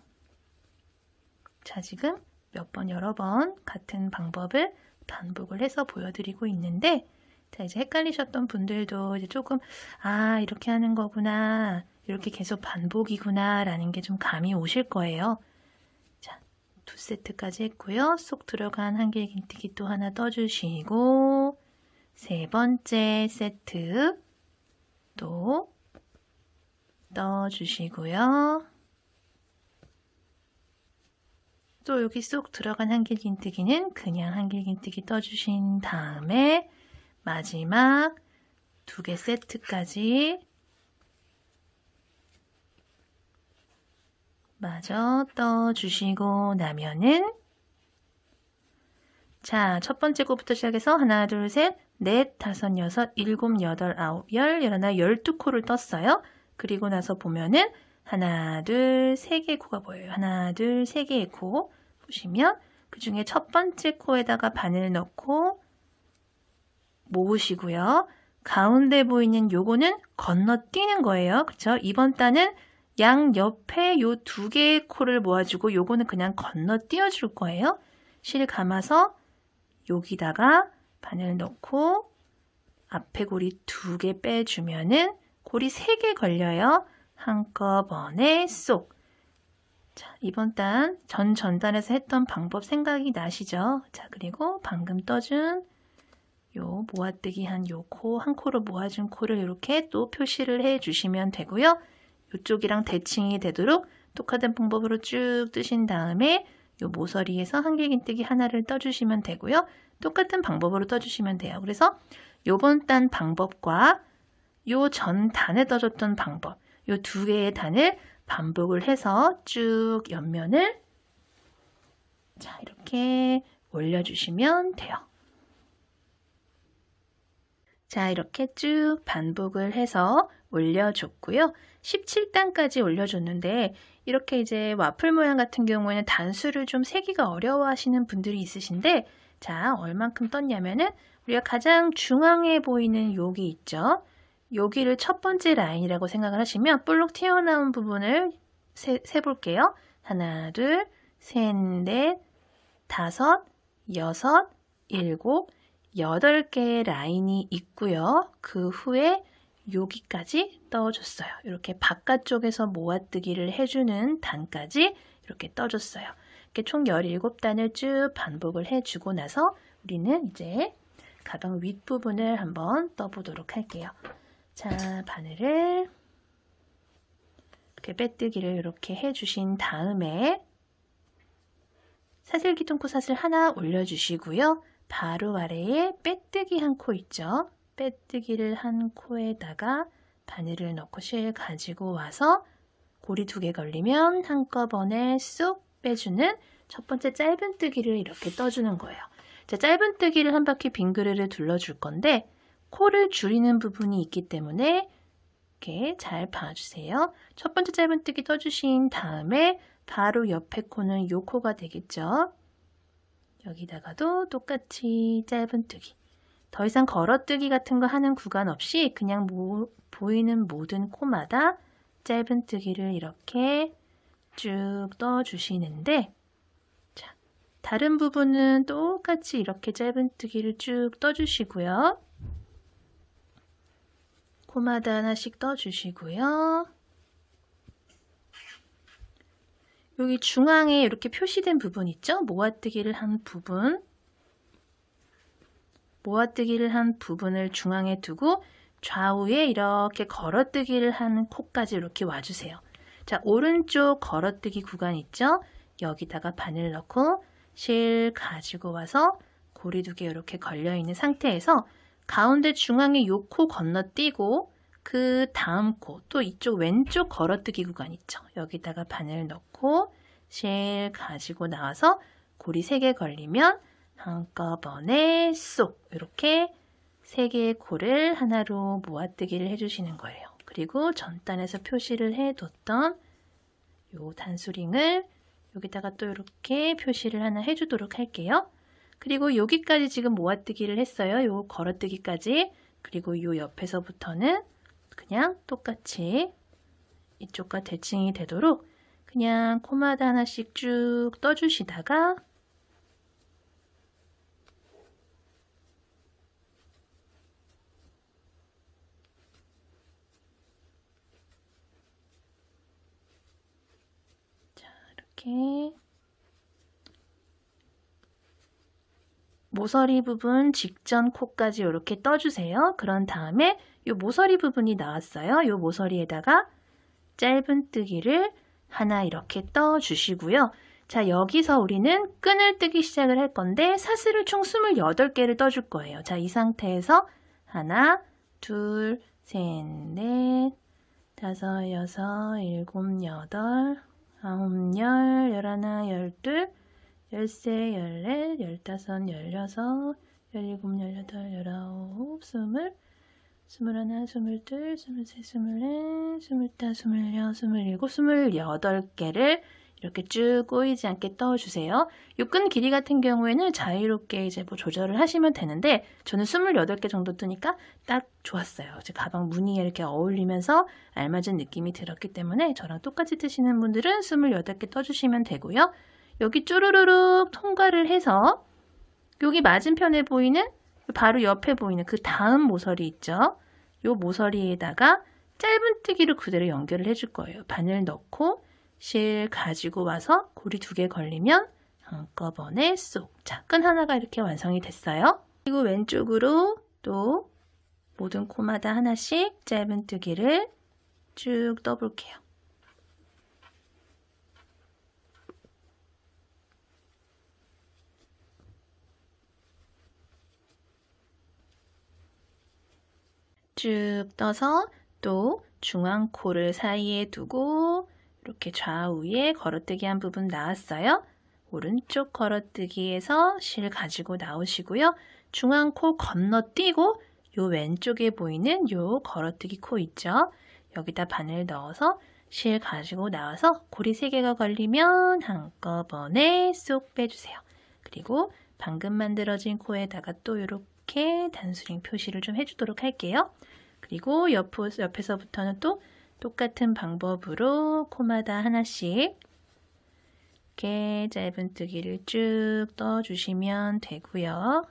자, 지금 몇 번 여러 번 같은 방법을 반복을 해서 보여드리고 있는데 자, 이제 헷갈리셨던 분들도 이제 조금, 아, 이렇게 하는 거구나. 이렇게 계속 반복이구나. 라는 게 좀 감이 오실 거예요. 자, 2세트까지 했고요. 쏙 들어간 한길긴뜨기 또 하나 떠주시고, 3번째 세트 또 떠주시고요. 또 여기 쏙 들어간 한길긴뜨기는 그냥 한길긴뜨기 떠주신 다음에 마지막 2개 세트까지 마저 떠주시고 나면은 자, 첫 번째 코부터 시작해서 하나, 둘, 셋, 넷, 다섯, 여섯, 일곱, 여덟, 아홉, 열, 열하나, 12코를 떴어요. 그리고 나서 보면은 하나, 둘, 세 개의 코가 보여요. 하나, 둘, 세 개의 코 보시면 그 중에 첫 번째 코에다가 바늘 넣고 모으시고요. 가운데 보이는 요거는 건너뛰는 거예요. 그쵸? 이번 단은 양 옆에 요 2개의 코를 모아주고 요거는 그냥 건너뛰어 줄 거예요. 실 감아서 여기다가 바늘 넣고 앞에 고리 2개 빼주면은 고리 3개 걸려요. 한꺼번에 쏙. 자, 이번 단 전단에서 했던 방법 생각이 나시죠? 자, 그리고 방금 떠준 요 모아뜨기 한 요 코, 한 코로 모아준 코를 이렇게 또 표시를 해 주시면 되고요. 이쪽이랑 대칭이 되도록 똑같은 방법으로 쭉 뜨신 다음에 요 모서리에서 한길긴뜨기 하나를 떠주시면 되고요. 똑같은 방법으로 떠주시면 돼요. 그래서 요번 단 방법과 요 전 단에 떠줬던 방법, 요 2개의 단을 반복을 해서 쭉 옆면을 자, 이렇게 올려주시면 돼요. 자, 이렇게 쭉 반복을 해서 올려줬고요. 17단까지 올려줬는데 이렇게 이제 와플 모양 같은 경우에는 단수를 좀 세기가 어려워하시는 분들이 있으신데 자, 얼만큼 떴냐면은 우리가 가장 중앙에 보이는 여기 있죠. 여기를 첫 번째 라인이라고 생각을 하시면 볼록 튀어나온 부분을 세볼게요. 하나, 둘, 셋, 넷, 다섯, 여섯, 일곱, 8개의 라인이 있고요. 그 후에 여기까지 떠줬어요. 이렇게 바깥쪽에서 모아뜨기를 해주는 단까지 이렇게 떠줬어요. 이렇게 총 17단을 쭉 반복을 해주고 나서 우리는 이제 가방 윗부분을 한번 떠보도록 할게요. 자, 바늘을 이렇게 빼뜨기를 이렇게 해주신 다음에 사슬기둥코 사슬 하나 올려주시고요. 바로 아래에 빼뜨기 한 코 있죠. 빼뜨기를 한 코에다가 바늘을 넣고 실 가지고 와서 고리 2개 걸리면 한꺼번에 쑥 빼주는 첫 번째 짧은뜨기를 이렇게 떠주는 거예요. 자, 짧은뜨기를 한 바퀴 빙그레를 둘러줄 건데 코를 줄이는 부분이 있기 때문에 이렇게 잘 봐주세요. 첫 번째 짧은뜨기 떠주신 다음에 바로 옆에 코는 요 코가 되겠죠. 여기다가도 똑같이 짧은뜨기. 더 이상 걸어뜨기 같은 거 하는 구간 없이 그냥 보이는 모든 코마다 짧은뜨기를 이렇게 쭉 떠주시는데 자, 다른 부분은 똑같이 이렇게 짧은뜨기를 쭉 떠주시고요. 코마다 하나씩 떠주시고요. 여기 중앙에 이렇게 표시된 부분 있죠? 모아뜨기를 한 부분. 모아뜨기를 한 부분을 중앙에 두고 좌우에 이렇게 걸어뜨기를 하는 코까지 이렇게 와주세요. 자, 오른쪽 걸어뜨기 구간 있죠? 여기다가 바늘 넣고 실 가지고 와서 고리 2개 이렇게 걸려있는 상태에서 가운데 중앙에 요 코 건너뛰고 그 다음 코, 또 이쪽 왼쪽 걸어뜨기 구간 있죠? 여기다가 바늘 넣고 실 가지고 나와서 고리 3개 걸리면 한꺼번에 쏙 이렇게 3개의 코를 하나로 모아뜨기를 해주시는 거예요. 그리고 전단에서 표시를 해뒀던 요 단수링을 여기다가 또 이렇게 표시를 하나 해주도록 할게요. 그리고 여기까지 지금 모아뜨기를 했어요. 요 걸어뜨기까지. 그리고 요 옆에서부터는 그냥 똑같이 이쪽과 대칭이 되도록 그냥 코마다 하나씩 쭉 떠주시다가 모서리 부분 직전 코까지 이렇게 떠주세요. 그런 다음에 이 모서리 부분이 나왔어요. 이 모서리에다가 짧은뜨기를 하나 이렇게 떠주시고요. 자, 여기서 우리는 끈을 뜨기 시작을 할 건데 사슬을 총 28개를 떠줄 거예요. 자, 이 상태에서 하나, 둘, 셋, 넷, 다섯, 여섯, 일곱, 여덟, 아홉, 열, 열하나, 열둘, 열세, 열넷, 열다섯, 열여섯, 열일곱, 열여덟, 열아홉, 스물, 스물하나, 스물둘, 스물셋, 스물넷, 스물다섯, 스물여섯, 스물일곱, 28개를 이렇게 쭉 꼬이지 않게 떠주세요. 이 끈 길이 같은 경우에는 자유롭게 이제 뭐 조절을 하시면 되는데 저는 28개 정도 뜨니까 딱 좋았어요. 이제 가방 무늬에 이렇게 어울리면서 알맞은 느낌이 들었기 때문에 저랑 똑같이 뜨시는 분들은 28개 떠주시면 되고요. 여기 쭈루루룩 통과를 해서 여기 맞은편에 보이는 바로 옆에 보이는 그 다음 모서리 있죠? 이 모서리에다가 짧은뜨기를 그대로 연결을 해줄 거예요. 바늘 넣고 실 가지고 와서 고리 2개 걸리면 한꺼번에 쏙. 자, 끈 하나가 이렇게 완성이 됐어요. 그리고 왼쪽으로 또 모든 코마다 하나씩 짧은뜨기를 쭉 떠볼게요. 쭉 떠서 또 중앙 코를 사이에 두고 이렇게 좌우에 걸어뜨기 한 부분 나왔어요. 오른쪽 걸어뜨기에서 실 가지고 나오시고요. 중앙 코 건너뛰고 요 왼쪽에 보이는 요 걸어뜨기 코 있죠. 여기다 바늘 넣어서 실 가지고 나와서 고리 3개가 걸리면 한꺼번에 쏙 빼주세요. 그리고 방금 만들어진 코에다가 또 이렇게 단수링 표시를 좀 해주도록 할게요. 그리고 옆에서부터는 또 똑같은 방법으로 코마다 하나씩 이렇게 짧은뜨기를 쭉 떠주시면 되고요.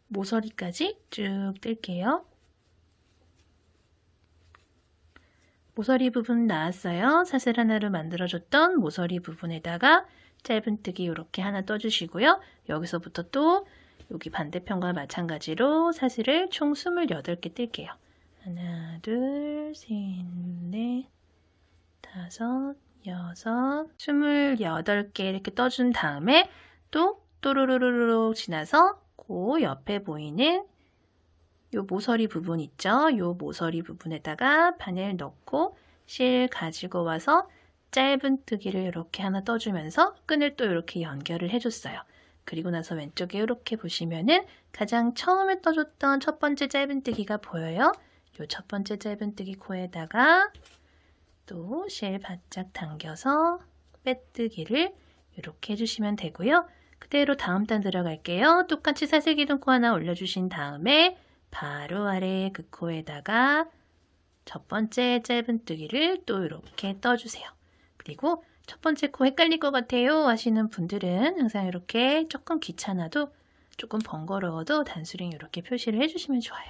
모서리까지 쭉 뜰게요. 모서리 부분 나왔어요. 사슬 하나로 만들어줬던 모서리 부분에다가 짧은뜨기 이렇게 하나 떠주시고요. 여기서부터 또 여기 반대편과 마찬가지로 사슬을 총 28개 뜰게요. 하나, 둘, 셋, 넷, 다섯, 여섯, 28개 이렇게 떠준 다음에 또 또르르르르 지나서 그 옆에 보이는 요 모서리 부분 있죠? 요 모서리 부분에다가 바늘 넣고 실 가지고 와서 짧은뜨기를 이렇게 하나 떠주면서 끈을 또 이렇게 연결을 해줬어요. 그리고 나서 왼쪽에 이렇게 보시면은 가장 처음에 떠줬던 첫 번째 짧은뜨기가 보여요. 요 첫 번째 짧은뜨기 코에다가 또 실 바짝 당겨서 빼뜨기를 이렇게 해주시면 되고요. 그대로 다음 단 들어갈게요. 똑같이 사슬 기둥코 하나 올려주신 다음에 바로 아래 그 코에다가 첫 번째 짧은뜨기를 또 이렇게 떠주세요. 그리고 첫 번째 코 헷갈릴 것 같아요 하시는 분들은 항상 이렇게 조금 귀찮아도 조금 번거로워도 단수링 이렇게 표시를 해주시면 좋아요.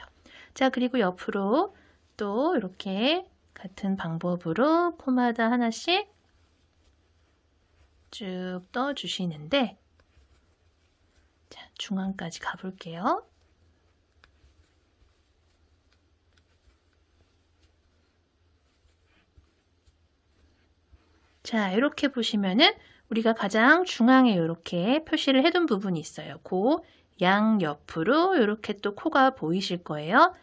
자, 그리고 옆으로 또 이렇게 같은 방법으로 코마다 하나씩 쭉 떠주시는데 자, 중앙까지 가볼게요. 자, 이렇게 보시면은 우리가 가장 중앙에 이렇게 표시를 해둔 부분이 있어요. 그 양옆으로 이렇게 또 코가 보이실 거예요.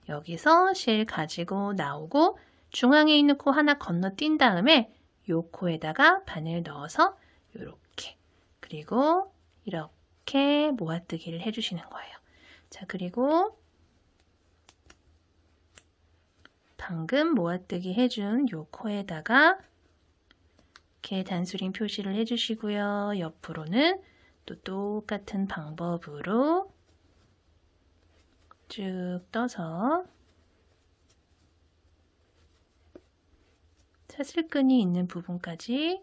여기서 실 가지고 나오고 중앙에 있는 코 하나 건너뛴 다음에 요 코에다가 바늘 넣어서 이렇게 그리고 이렇게 모아뜨기를 해주시는 거예요. 자, 그리고 방금 모아뜨기 해준 요 코에다가 이렇게 단수링 표시를 해주시고요. 옆으로는 또 똑같은 방법으로 쭉 떠서 사슬끈이 있는 부분까지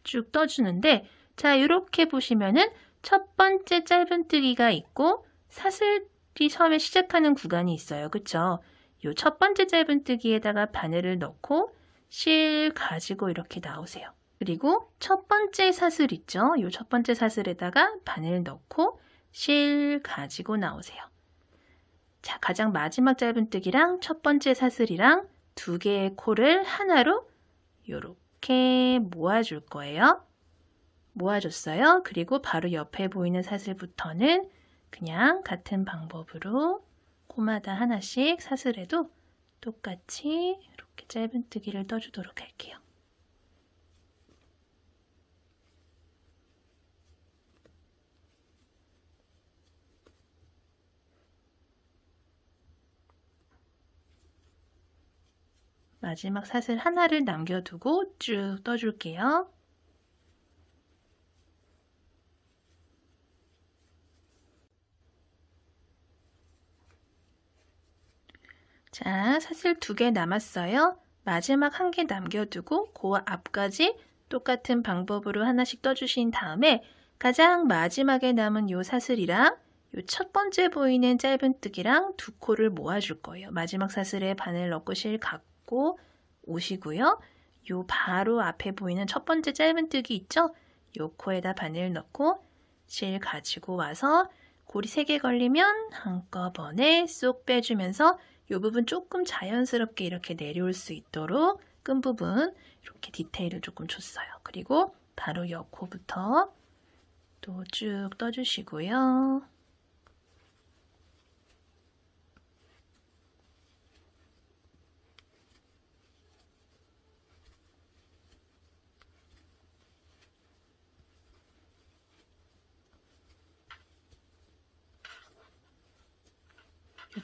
쭉 떠주는데 자, 이렇게 보시면은 첫 번째 짧은뜨기가 있고 사슬이 처음에 시작하는 구간이 있어요. 그쵸? 요 첫 번째 짧은뜨기에다가 바늘을 넣고 실 가지고 이렇게 나오세요. 그리고 첫 번째 사슬 있죠? 요 첫 번째 사슬에다가 바늘 넣고 실 가지고 나오세요. 자, 가장 마지막 짧은뜨기랑 첫 번째 사슬이랑 두 개의 코를 하나로 이렇게 모아줄 거예요. 모아줬어요. 그리고 바로 옆에 보이는 사슬부터는 그냥 같은 방법으로 코마다 하나씩 사슬에도 똑같이 이렇게 짧은뜨기를 떠주도록 할게요. 마지막 사슬 하나를 남겨두고 쭉 떠줄게요. 자, 사슬 2개 남았어요. 마지막 1개 남겨두고 그 앞까지 똑같은 방법으로 하나씩 떠주신 다음에 가장 마지막에 남은 요 사슬이랑 요 첫 번째 보이는 짧은뜨기랑 두 코를 모아줄 거예요. 마지막 사슬에 바늘 넣고 실 갖고 오시고요. 요 바로 앞에 보이는 첫 번째 짧은뜨기 있죠? 요 코에다 바늘 넣고 실 가지고 와서 고리 3개 걸리면 한꺼번에 쏙 빼주면서 이 부분 조금 자연스럽게 이렇게 내려올 수 있도록 끈 부분 이렇게 디테일을 조금 줬어요. 그리고 바로 옆 코부터 또 쭉 떠주시고요.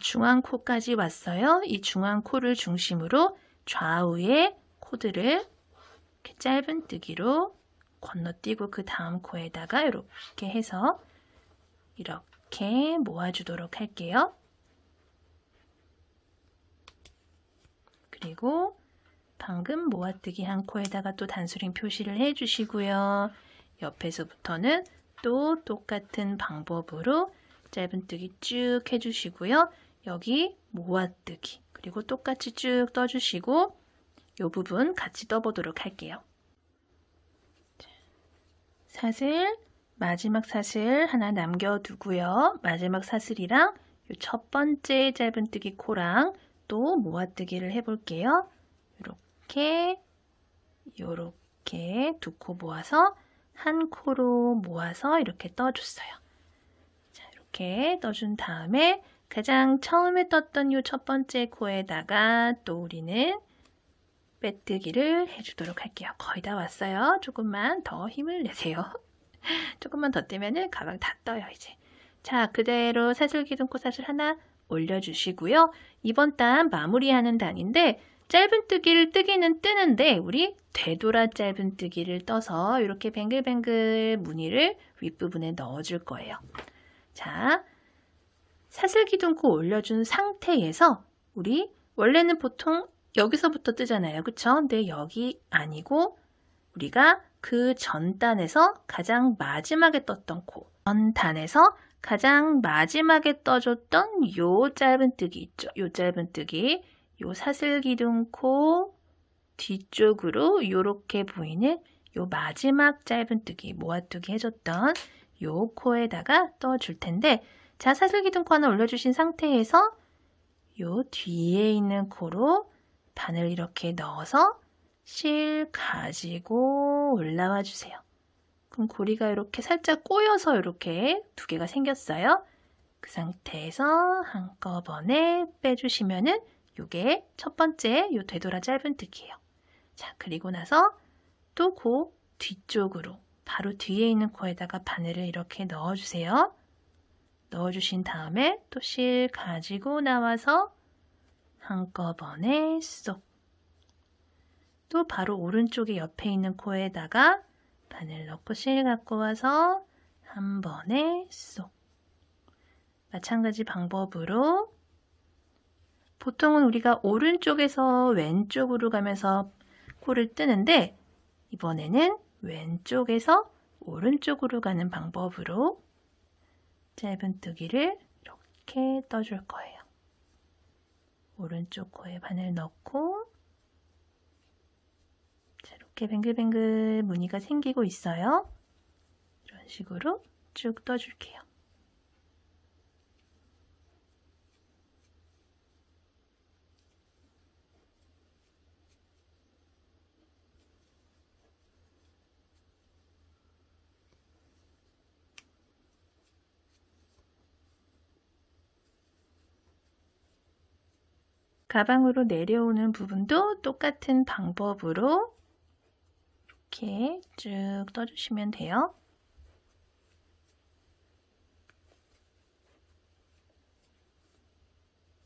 중앙 코까지 왔어요. 이 중앙 코를 중심으로 좌우의 코들을 이렇게 짧은뜨기로 건너뛰고 그 다음 코에다가 이렇게 해서 이렇게 모아주도록 할게요. 그리고 방금 모아뜨기 한 코에다가 또 단수링 표시를 해주시고요. 옆에서부터는 또 똑같은 방법으로 짧은뜨기 쭉 해주시고요. 여기 모아뜨기 그리고 똑같이 쭉 떠주시고 이 부분 같이 떠보도록 할게요. 사슬, 마지막 사슬 하나 남겨두고요. 마지막 사슬이랑 이 첫 번째 짧은뜨기 코랑 또 모아뜨기를 해볼게요. 요렇게 두 코 모아서 한 코로 모아서 이렇게 떠줬어요. 자, 이렇게 떠준 다음에 가장 처음에 떴던 요 첫 번째 코에다가 또 우리는 빼뜨기를 해주도록 할게요. 거의 다 왔어요. 조금만 더 힘을 내세요. 조금만 더 뜨면은 가방 다 떠요, 이제. 자, 그대로 사슬 기둥코 사슬 하나 올려주시고요. 이번 단 마무리하는 단인데 짧은뜨기를 뜨기는 뜨는데 우리 되돌아 짧은뜨기를 떠서 이렇게 뱅글뱅글 무늬를 윗부분에 넣어줄 거예요. 자, 사슬 기둥코 올려준 상태에서 우리 원래는 보통 여기서부터 뜨잖아요. 그쵸? 근데 여기 아니고 우리가 그 전 단에서 가장 마지막에 떴던 코, 전 단에서 가장 마지막에 떠줬던 요 짧은뜨기 있죠? 요 짧은뜨기, 요 사슬 기둥코 뒤쪽으로 이렇게 보이는 요 마지막 짧은뜨기, 모아뜨기 해줬던 요 코에다가 떠줄 텐데, 자, 사슬 기둥코 하나 올려주신 상태에서 요 뒤에 있는 코로 바늘 이렇게 넣어서 실 가지고 올라와 주세요. 그럼 고리가 이렇게 살짝 꼬여서 이렇게 두 개가 생겼어요. 그 상태에서 한꺼번에 빼주시면은 요게 첫 번째 요 되돌아 짧은뜨기예요. 자, 그리고 나서 또 그 뒤쪽으로 바로 뒤에 있는 코에다가 바늘을 이렇게 넣어주세요. 넣어주신 다음에 또 실 가지고 나와서 한꺼번에 쏙. 또 바로 오른쪽에 옆에 있는 코에다가 바늘 넣고 실 갖고 와서 한 번에 쏙. 마찬가지 방법으로 보통은 우리가 오른쪽에서 왼쪽으로 가면서 코를 뜨는데 이번에는 왼쪽에서 오른쪽으로 가는 방법으로 짧은뜨기를 이렇게 떠줄 거예요. 오른쪽 코에 바늘 넣고 자, 이렇게 뱅글뱅글 무늬가 생기고 있어요. 이런 식으로 쭉 떠줄게요. 가방으로 내려오는 부분도 똑같은 방법으로 이렇게 쭉 떠주시면 돼요.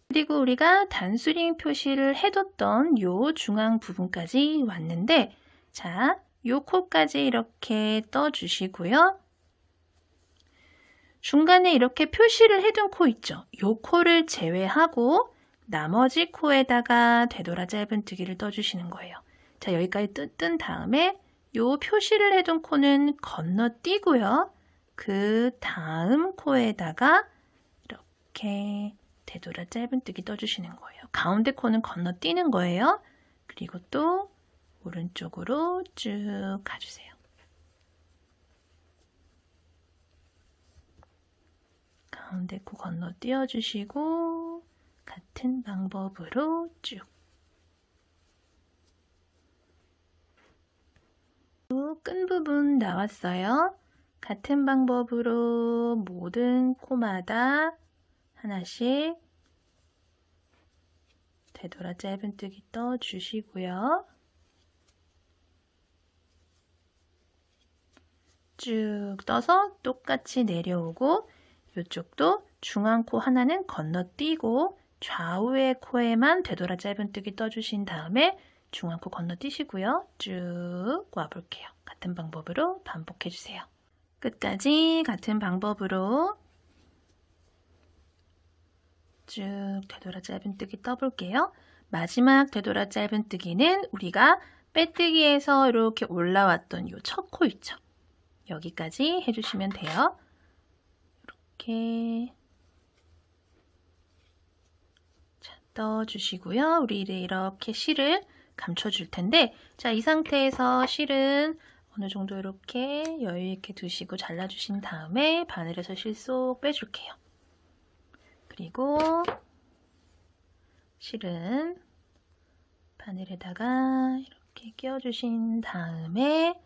그리고 우리가 단수링 표시를 해뒀던 요 중앙 부분까지 왔는데, 자, 요 코까지 이렇게 떠주시고요. 중간에 이렇게 표시를 해둔 코 있죠? 요 코를 제외하고 나머지 코에다가 되돌아 짧은뜨기를 떠주시는 거예요. 자, 여기까지 뜬 다음에 요 표시를 해둔 코는 건너뛰고요. 그 다음 코에다가 이렇게 되돌아 짧은뜨기 떠주시는 거예요. 가운데 코는 건너뛰는 거예요. 그리고 또 오른쪽으로 쭉 가주세요. 가운데 코 건너뛰어 주시고 같은 방법으로 쭉. 끈 부분 나왔어요. 같은 방법으로 모든 코마다 하나씩 되돌아 짧은뜨기 떠주시고요. 쭉 떠서 똑같이 내려오고 이쪽도 중앙 코 하나는 건너뛰고 좌우의 코에만 되돌아 짧은뜨기 떠주신 다음에 중앙 코 건너뛰시고요. 쭉 와볼게요. 같은 방법으로 반복해주세요. 끝까지 같은 방법으로 쭉 되돌아 짧은뜨기 떠볼게요. 마지막 되돌아 짧은뜨기는 우리가 빼뜨기에서 이렇게 올라왔던 이 첫 코 있죠. 여기까지 해주시면 돼요. 이렇게 자, 떠주시고요. 우리 이렇게 실을 감춰줄 텐데, 자, 이 상태에서 실은 어느 정도 이렇게 여유 있게 두시고 잘라주신 다음에 바늘에서 실 쏙 빼줄게요. 그리고 실은 바늘에다가 이렇게 끼워주신 다음에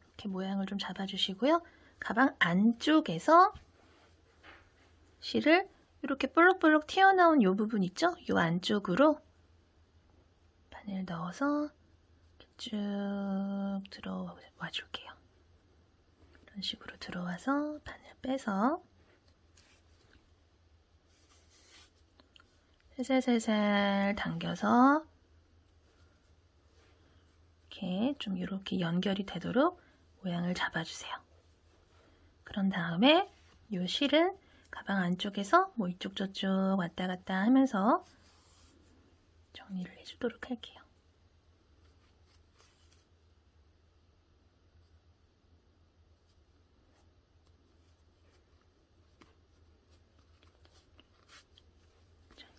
이렇게 모양을 좀 잡아주시고요. 가방 안쪽에서 실을 이렇게 볼록볼록 튀어나온 이 부분 있죠? 이 안쪽으로 바늘 넣어서 쭉 들어와 줄게요. 이런 식으로 들어와서 바늘 빼서 살살살살 당겨서 이렇게 좀 이렇게 연결이 되도록 모양을 잡아주세요. 그런 다음에 이 실은 가방 안쪽에서 뭐 이쪽 저쪽 왔다 갔다 하면서 정리를 해주도록 할게요.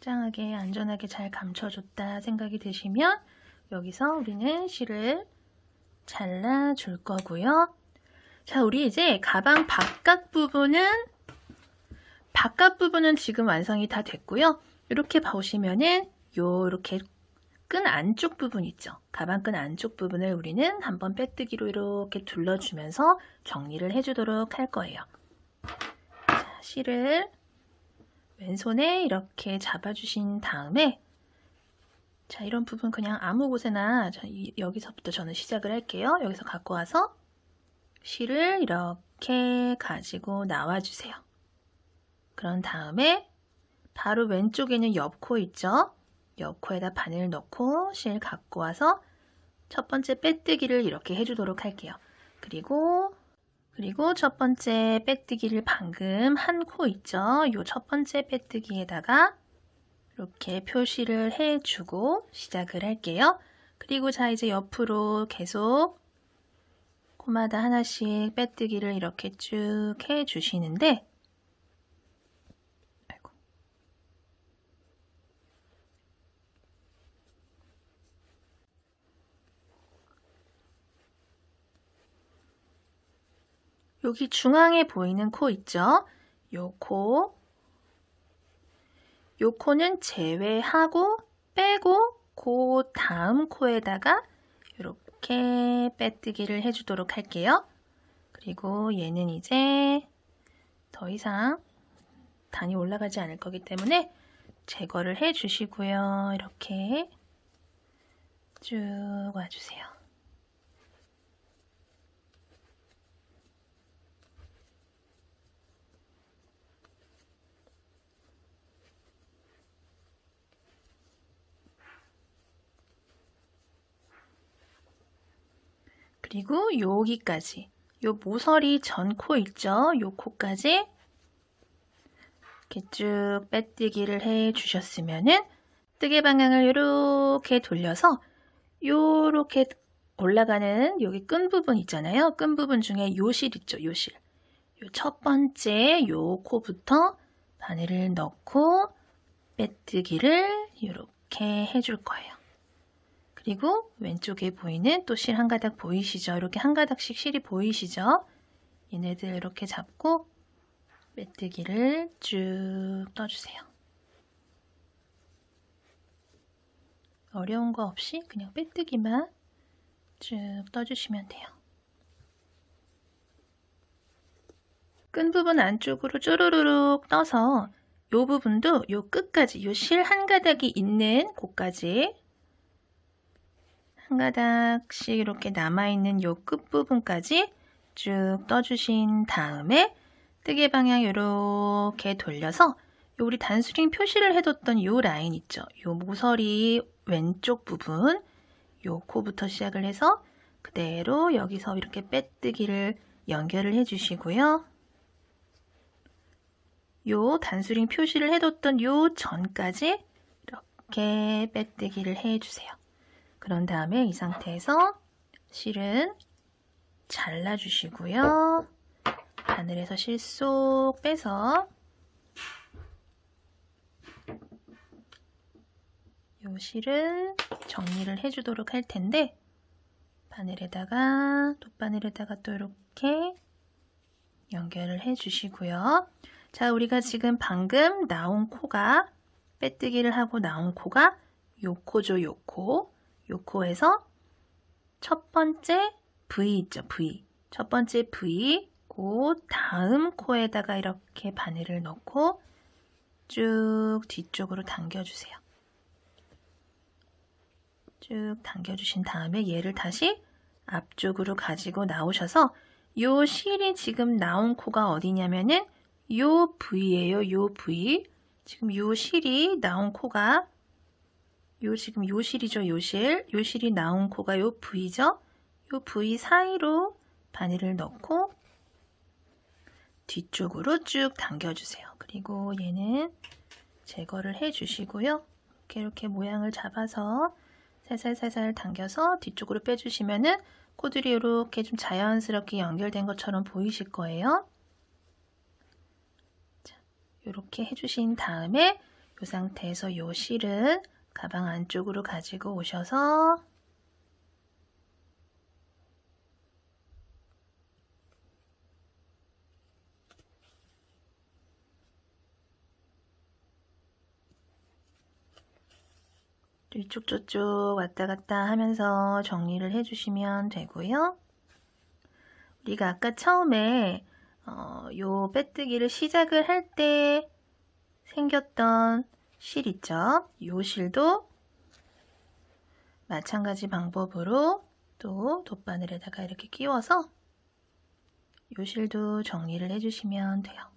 짱짱하게 안전하게 잘 감춰줬다 생각이 드시면 여기서 우리는 실을 잘라줄 거고요. 자, 우리 이제 가방 바깥 부분은 지금 완성이 다 됐고요. 이렇게 보시면은 이렇게 끈 안쪽 부분 있죠. 가방 끈 안쪽 부분을 우리는 한번 빼뜨기로 이렇게 둘러주면서 정리를 해주도록 할 거예요. 자, 실을 왼손에 이렇게 잡아주신 다음에 자, 이런 부분 그냥 아무 곳에나 여기서부터 저는 시작을 할게요. 여기서 갖고 와서 실을 이렇게 가지고 나와주세요. 그런 다음에 바로 왼쪽에 있는 옆코 있죠? 옆코에다 바늘 넣고 실 갖고 와서 첫 번째 빼뜨기를 이렇게 해주도록 할게요. 그리고 첫 번째 빼뜨기를 방금 한 코 있죠? 이 첫 번째 빼뜨기에다가 이렇게 표시를 해주고 시작을 할게요. 그리고 자, 이제 옆으로 계속 코마다 하나씩 빼뜨기를 이렇게 쭉 해주시는데, 아이고. 여기 중앙에 보이는 코 있죠? 요 코는 제외하고 빼고 그 다음 코에다가 이렇게 빼뜨기를 해주도록 할게요. 그리고 얘는 이제 더 이상 단이 올라가지 않을 거기 때문에 제거를 해주시고요. 이렇게 쭉 와주세요. 그리고 여기까지, 요 모서리 전 코 있죠? 요 코까지 이렇게 쭉 빼뜨기를 해 주셨으면은 뜨개 방향을 이렇게 돌려서 요렇게 올라가는 여기 끈 부분 있잖아요. 끈 부분 중에 요 실 있죠? 요 실. 요 첫 번째 요 코부터 바늘을 넣고 빼뜨기를 이렇게 해줄 거예요. 그리고 왼쪽에 보이는 또 실 한 가닥 보이시죠? 이렇게 한 가닥씩 실이 보이시죠? 얘네들 이렇게 잡고 빼뜨기를 쭉 떠주세요. 어려운 거 없이 그냥 빼뜨기만 쭉 떠주시면 돼요. 끈 부분 안쪽으로 쪼르르륵 떠서 요 부분도 요 끝까지, 요 실 한 가닥이 있는 곳까지 한 가닥씩 이렇게 남아있는 요 끝부분까지 쭉 떠주신 다음에 뜨개 방향 이렇게 돌려서 우리 단스링 표시를 해뒀던 요 라인 있죠? 요 모서리 왼쪽 부분, 요 코부터 시작을 해서 그대로 여기서 이렇게 빼뜨기를 연결을 해주시고요. 요 단스링 표시를 해뒀던 요 전까지 이렇게 빼뜨기를 해주세요. 그런 다음에 이 상태에서 실은 잘라주시고요. 바늘에서 실 쏙 빼서 요 실은 정리를 해주도록 할 텐데 바늘에다가 돗바늘에다가 또 이렇게 연결을 해주시고요. 자, 우리가 지금 방금 나온 코가 빼뜨기를 하고 나온 코가 요 코죠, 요 코. 요 코에서 첫 번째 V 있죠, V. 첫 번째 V, 그 다음 코에다가 이렇게 바늘을 넣고 쭉 뒤쪽으로 당겨주세요. 쭉 당겨주신 다음에 얘를 다시 앞쪽으로 가지고 나오셔서 요 실이 지금 나온 코가 어디냐면은 요 V예요, 요 V. 지금 요 실이 나온 코가 지금 요 실이죠, 요 실. 요 실이 나온 코가 요 V죠. 요 V 사이로 바늘을 넣고 뒤쪽으로 쭉 당겨주세요. 그리고 얘는 제거를 해주시고요. 이렇게 모양을 잡아서 살살살살 당겨서 뒤쪽으로 빼주시면은 코들이 이렇게 좀 자연스럽게 연결된 것처럼 보이실 거예요. 자, 이렇게 해주신 다음에 이 상태에서 요 실은 가방 안쪽으로 가지고 오셔서 이쪽 저쪽 왔다 갔다 하면서 정리를 해주시면 되고요. 우리가 아까 처음에 요 빼뜨기를 시작을 할 때 생겼던 실 있죠? 요 실도 마찬가지 방법으로 또 돗바늘에다가 이렇게 끼워서 요 실도 정리를 해주시면 돼요.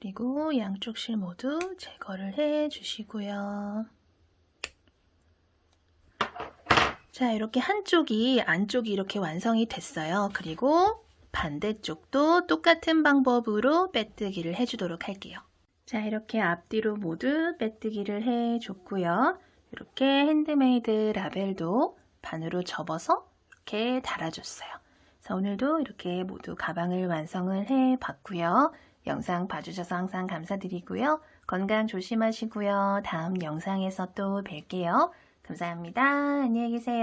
그리고 양쪽 실 모두 제거를 해 주시고요. 자, 이렇게 한쪽이 안쪽이 이렇게 완성이 됐어요. 그리고 반대쪽도 똑같은 방법으로 빼뜨기를 해주도록 할게요. 자, 이렇게 앞뒤로 모두 빼뜨기를 해줬고요. 이렇게 핸드메이드 라벨도 반으로 접어서 이렇게 달아줬어요. 자, 오늘도 이렇게 모두 가방을 완성을 해봤고요. 영상 봐주셔서 항상 감사드리고요. 건강 조심하시고요. 다음 영상에서 또 뵐게요. 감사합니다. 안녕히 계세요.